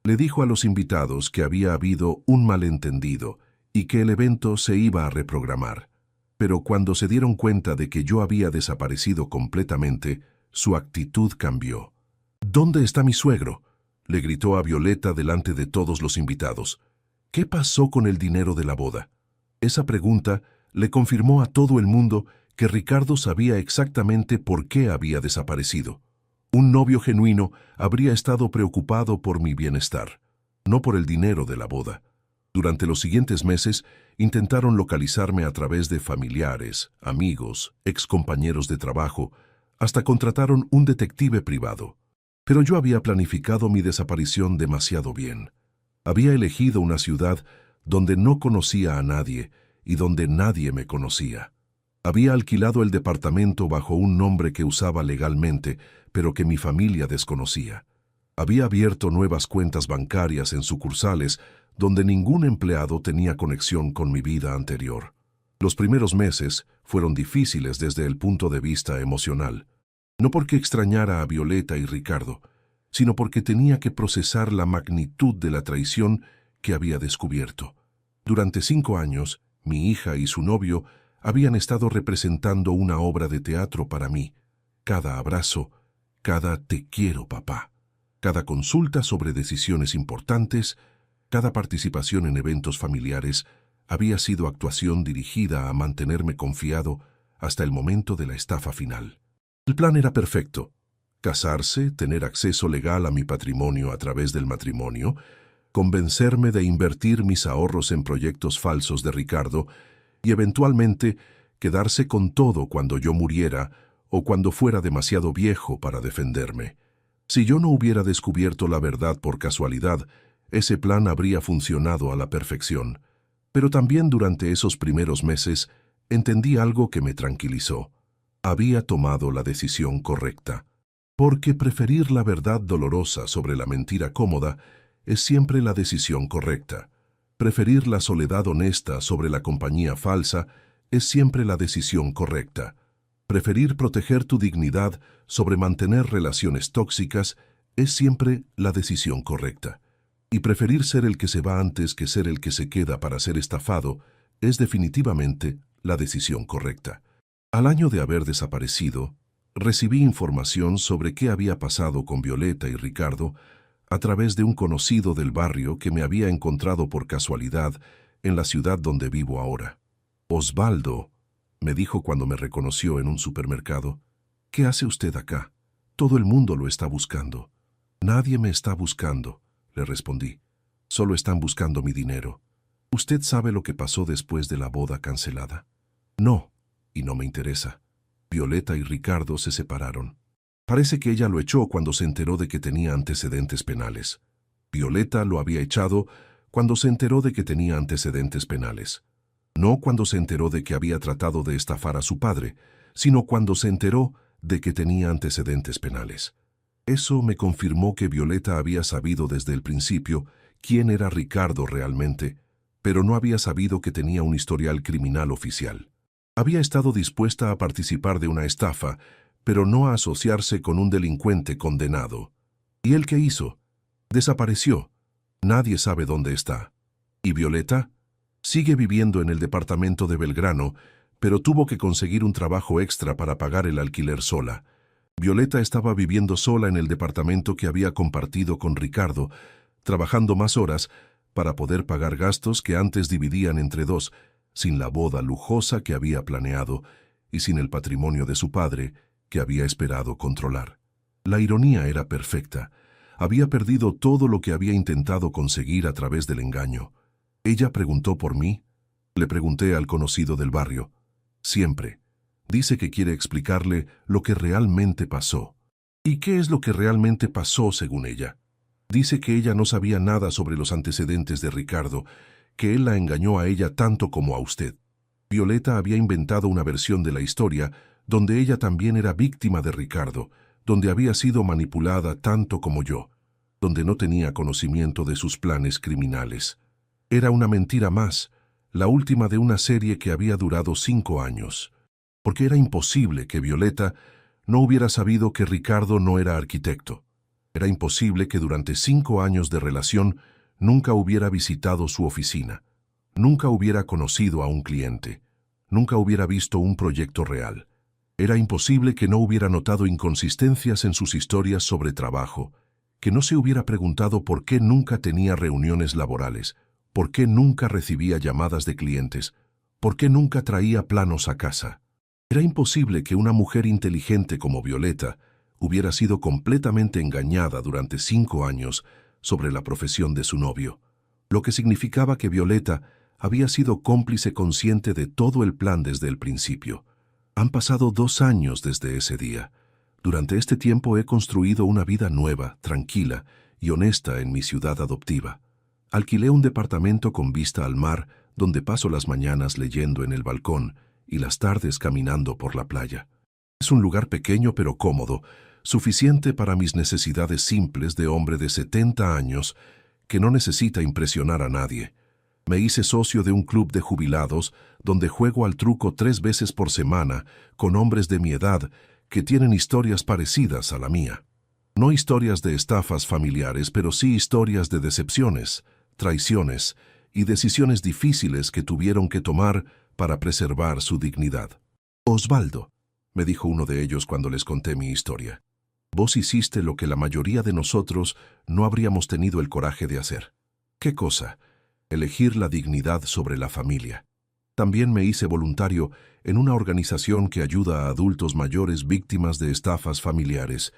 Le dijo a los invitados que había habido un malentendido y que el evento se iba a reprogramar. Pero cuando se dieron cuenta de que yo había desaparecido completamente, su actitud cambió. «¿Dónde está mi suegro?», le gritó a Violeta delante de todos los invitados. «¿Qué pasó con el dinero de la boda?». Esa pregunta le confirmó a todo el mundo que Ricardo sabía exactamente por qué había desaparecido. Un novio genuino habría estado preocupado por mi bienestar, no por el dinero de la boda. Durante los siguientes meses intentaron localizarme a través de familiares, amigos, excompañeros de trabajo, hasta contrataron un detective privado. Pero yo había planificado mi desaparición demasiado bien. Había elegido una ciudad donde no conocía a nadie y donde nadie me conocía. Había alquilado el departamento bajo un nombre que usaba legalmente, pero que mi familia desconocía. Había abierto nuevas cuentas bancarias en sucursales donde ningún empleado tenía conexión con mi vida anterior. Los primeros meses fueron difíciles desde el punto de vista emocional. No porque extrañara a Violeta y Ricardo, sino porque tenía que procesar la magnitud de la traición que había descubierto. Durante 5 años, mi hija y su novio habían estado representando una obra de teatro para mí. Cada abrazo, cada «te quiero, papá», cada consulta sobre decisiones importantes, cada participación en eventos familiares había sido actuación dirigida a mantenerme confiado hasta el momento de la estafa final. El plan era perfecto: casarse, tener acceso legal a mi patrimonio a través del matrimonio, convencerme de invertir mis ahorros en proyectos falsos de Ricardo y eventualmente quedarse con todo cuando yo muriera o cuando fuera demasiado viejo para defenderme. Si yo no hubiera descubierto la verdad por casualidad, ese plan habría funcionado a la perfección. Pero también durante esos primeros meses entendí algo que me tranquilizó. Había tomado la decisión correcta. Porque preferir la verdad dolorosa sobre la mentira cómoda es siempre la decisión correcta. Preferir la soledad honesta sobre la compañía falsa es siempre la decisión correcta. Preferir proteger tu dignidad sobre mantener relaciones tóxicas es siempre la decisión correcta. Y preferir ser el que se va antes que ser el que se queda para ser estafado es definitivamente la decisión correcta. Al año de haber desaparecido, recibí información sobre qué había pasado con Violeta y Ricardo a través de un conocido del barrio que me había encontrado por casualidad en la ciudad donde vivo ahora. «Osvaldo», me dijo cuando me reconoció en un supermercado, «¿qué hace usted acá? Todo el mundo lo está buscando». «Nadie me está buscando», le respondí. «Solo están buscando mi dinero». «¿Usted sabe lo que pasó después de la boda cancelada?» «No», y no me interesa. Violeta y Ricardo se separaron. Parece que ella lo echó cuando se enteró de que tenía antecedentes penales. Violeta lo había echado cuando se enteró de que tenía antecedentes penales. No cuando se enteró de que había tratado de estafar a su padre, sino cuando se enteró de que tenía antecedentes penales. Eso me confirmó que Violeta había sabido desde el principio quién era Ricardo realmente, pero no había sabido que tenía un historial criminal oficial. Había estado dispuesta a participar de una estafa, pero no a asociarse con un delincuente condenado. ¿Y él qué hizo? Desapareció. Nadie sabe dónde está. ¿Y Violeta? Sigue viviendo en el departamento de Belgrano, pero tuvo que conseguir un trabajo extra para pagar el alquiler sola. Violeta estaba viviendo sola en el departamento que había compartido con Ricardo, trabajando más horas para poder pagar gastos que antes dividían entre dos, sin la boda lujosa que había planeado y sin el patrimonio de su padre que había esperado controlar. La ironía era perfecta. Había perdido todo lo que había intentado conseguir a través del engaño. Ella preguntó por mí. Le pregunté al conocido del barrio. Siempre. Dice que quiere explicarle lo que realmente pasó. ¿Y qué es lo que realmente pasó, según ella? Dice que ella no sabía nada sobre los antecedentes de Ricardo, que él la engañó a ella tanto como a usted. Violeta había inventado una versión de la historia donde ella también era víctima de Ricardo, donde había sido manipulada tanto como yo, donde no tenía conocimiento de sus planes criminales. Era una mentira más, la última de una serie que había durado 5 años, porque era imposible que Violeta no hubiera sabido que Ricardo no era arquitecto. Era imposible que durante 5 años de relación nunca hubiera visitado su oficina, nunca hubiera conocido a un cliente, nunca hubiera visto un proyecto real. Era imposible que no hubiera notado inconsistencias en sus historias sobre trabajo, que no se hubiera preguntado por qué nunca tenía reuniones laborales, por qué nunca recibía llamadas de clientes, por qué nunca traía planos a casa. Era imposible que una mujer inteligente como Violeta hubiera sido completamente engañada durante 5 años sobre la profesión de su novio, lo que significaba que Violeta había sido cómplice consciente de todo el plan desde el principio. Han pasado 2 años desde ese día. Durante este tiempo he construido una vida nueva, tranquila y honesta en mi ciudad adoptiva. Alquilé un departamento con vista al mar, donde paso las mañanas leyendo en el balcón y las tardes caminando por la playa. Es un lugar pequeño pero cómodo, suficiente para mis necesidades simples de hombre de 70 años que no necesita impresionar a nadie. Me hice socio de un club de jubilados donde juego al truco 3 veces por semana con hombres de mi edad que tienen historias parecidas a la mía. No historias de estafas familiares, pero sí historias de decepciones, traiciones y decisiones difíciles que tuvieron que tomar para preservar su dignidad. Osvaldo, me dijo uno de ellos cuando les conté mi historia, vos hiciste lo que la mayoría de nosotros no habríamos tenido el coraje de hacer. ¿Qué cosa? Elegir la dignidad sobre la familia. También me hice voluntario en una organización que ayuda a adultos mayores víctimas de estafas familiares.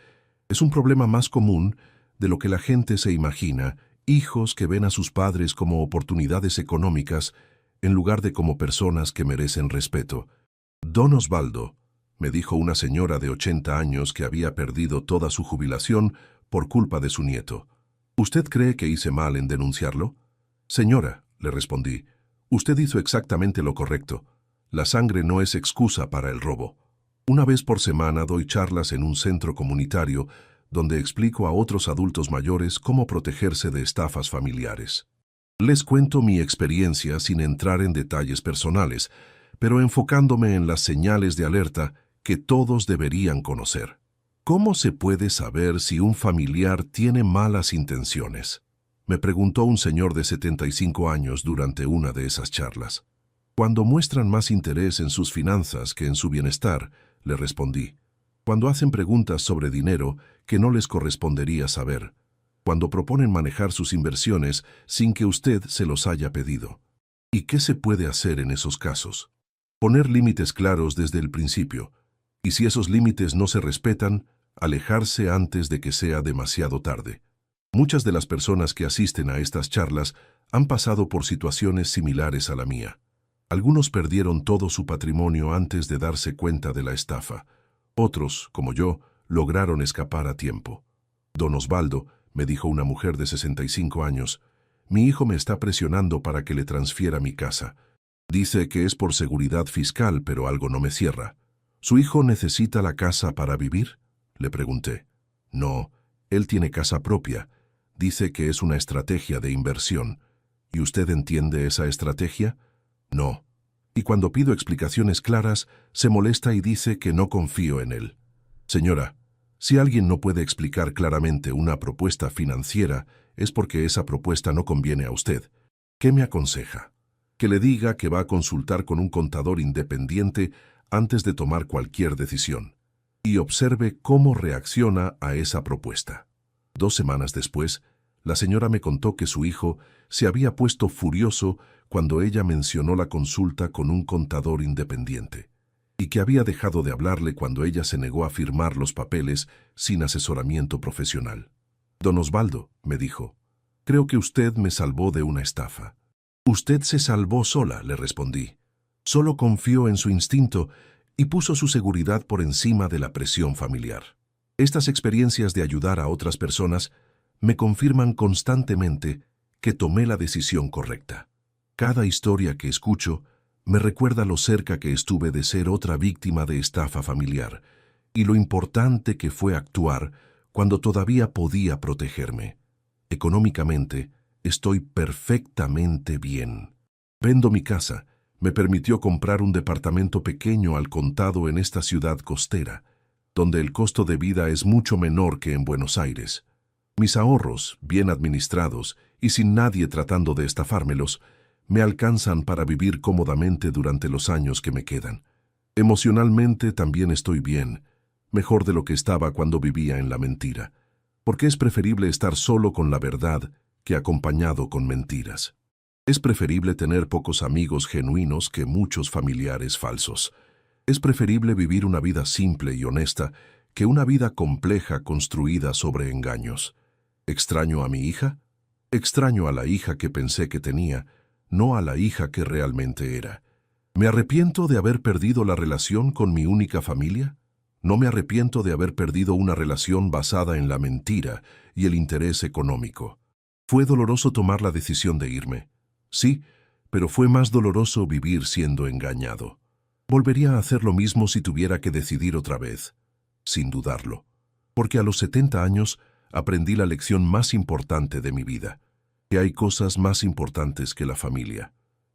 Es un problema más común de lo que la gente se imagina, hijos que ven a sus padres como oportunidades económicas en lugar de como personas que merecen respeto. Don Osvaldo, me dijo una señora de 80 años que había perdido toda su jubilación por culpa de su nieto. ¿Usted cree que hice mal en denunciarlo? Señora, le respondí, usted hizo exactamente lo correcto. La sangre no es excusa para el robo. Una vez por semana doy charlas en un centro comunitario donde explico a otros adultos mayores cómo protegerse de estafas familiares. Les cuento mi experiencia sin entrar en detalles personales, pero enfocándome en las señales de alerta que todos deberían conocer. ¿Cómo se puede saber si un familiar tiene malas intenciones?, me preguntó un señor de 75 años durante una de esas charlas. Cuando muestran más interés en sus finanzas que en su bienestar, le respondí. Cuando hacen preguntas sobre dinero que no les correspondería saber. Cuando proponen manejar sus inversiones sin que usted se los haya pedido. ¿Y qué se puede hacer en esos casos? Poner límites claros desde el principio. Y si esos límites no se respetan, alejarse antes de que sea demasiado tarde. Muchas de las personas que asisten a estas charlas han pasado por situaciones similares a la mía. Algunos perdieron todo su patrimonio antes de darse cuenta de la estafa. Otros, como yo, lograron escapar a tiempo. Don Osvaldo, me dijo una mujer de 65 años, mi hijo me está presionando para que le transfiera mi casa. Dice que es por seguridad fiscal, pero algo no me cierra. ¿Su hijo necesita la casa para vivir?, le pregunté. No, él tiene casa propia. Dice que es una estrategia de inversión. ¿Y usted entiende esa estrategia? No. Y cuando pido explicaciones claras, se molesta y dice que no confío en él. Señora, si alguien no puede explicar claramente una propuesta financiera, es porque esa propuesta no conviene a usted. ¿Qué me aconseja? Que le diga que va a consultar con un contador independiente antes de tomar cualquier decisión. Y observe cómo reacciona a esa propuesta. 2 semanas después, la señora me contó que su hijo se había puesto furioso cuando ella mencionó la consulta con un contador independiente, y que había dejado de hablarle cuando ella se negó a firmar los papeles sin asesoramiento profesional. Don Osvaldo, me dijo, creo que usted me salvó de una estafa. Usted se salvó sola, le respondí. Solo confió en su instinto y puso su seguridad por encima de la presión familiar. Estas experiencias de ayudar a otras personas me confirman constantemente que tomé la decisión correcta. Cada historia que escucho me recuerda lo cerca que estuve de ser otra víctima de estafa familiar y lo importante que fue actuar cuando todavía podía protegerme. Económicamente, estoy perfectamente bien. Vendo mi casa. Me permitió comprar un departamento pequeño al contado en esta ciudad costera, donde el costo de vida es mucho menor que en Buenos Aires. Mis ahorros, bien administrados y sin nadie tratando de estafármelos, me alcanzan para vivir cómodamente durante los años que me quedan. Emocionalmente también estoy bien, mejor de lo que estaba cuando vivía en la mentira, porque es preferible estar solo con la verdad que acompañado con mentiras. Es preferible tener pocos amigos genuinos que muchos familiares falsos. Es preferible vivir una vida simple y honesta que una vida compleja construida sobre engaños. ¿Extraño a mi hija? Extraño a la hija que pensé que tenía, no a la hija que realmente era. ¿Me arrepiento de haber perdido la relación con mi única familia? No me arrepiento de haber perdido una relación basada en la mentira y el interés económico. Fue doloroso tomar la decisión de irme. Sí, pero fue más doloroso vivir siendo engañado. Volvería a hacer lo mismo si tuviera que decidir otra vez, sin dudarlo, porque a los 70 años aprendí la lección más importante de mi vida, que hay cosas más importantes que la familia.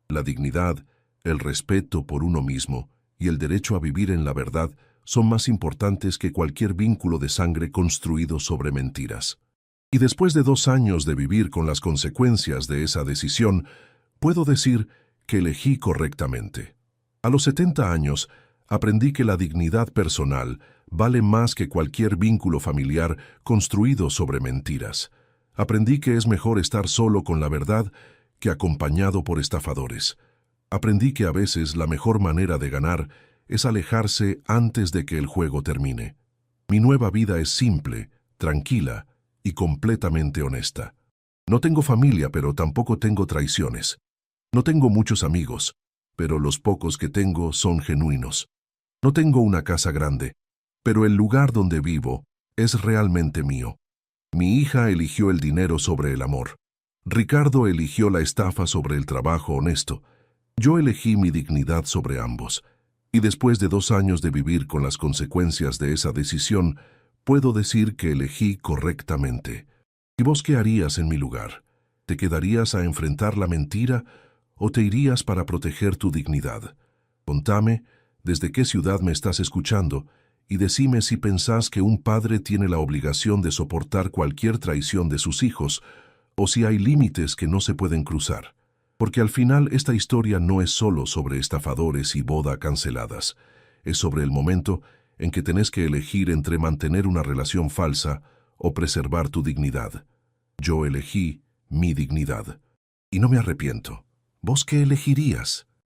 La dignidad, el respeto por uno mismo y el derecho a vivir en la verdad son más importantes que cualquier vínculo de sangre construido sobre mentiras. Y después de 2 años de vivir con las consecuencias de esa decisión, puedo decir que elegí correctamente. A los 70 años, aprendí que la dignidad personal vale más que cualquier vínculo familiar construido sobre mentiras. Aprendí que es mejor estar solo con la verdad que acompañado por estafadores. Aprendí que a veces la mejor manera de ganar es alejarse antes de que el juego termine. Mi nueva vida es simple, tranquila y completamente honesta. No tengo familia, pero tampoco tengo traiciones. No tengo muchos amigos, pero los pocos que tengo son genuinos. No tengo una casa grande, pero el lugar donde vivo es realmente mío. Mi hija eligió el dinero sobre el amor. Ricardo eligió la estafa sobre el trabajo honesto. Yo elegí mi dignidad sobre ambos. Y después de 2 años de vivir con las consecuencias de esa decisión, puedo decir que elegí correctamente. ¿Y vos qué harías en mi lugar? ¿Te quedarías a enfrentar la mentira o te irías para proteger tu dignidad? Contame desde qué ciudad me estás escuchando y decime si pensás que un padre tiene la obligación de soportar cualquier traición de sus hijos o si hay límites que no se pueden cruzar. Porque al final esta historia no es solo sobre estafadores y boda canceladas. Es sobre el momento en que tenés que elegir entre mantener una relación falsa o preservar tu dignidad. Yo elegí mi dignidad. Y no me arrepiento. ¿Vos qué elegirías?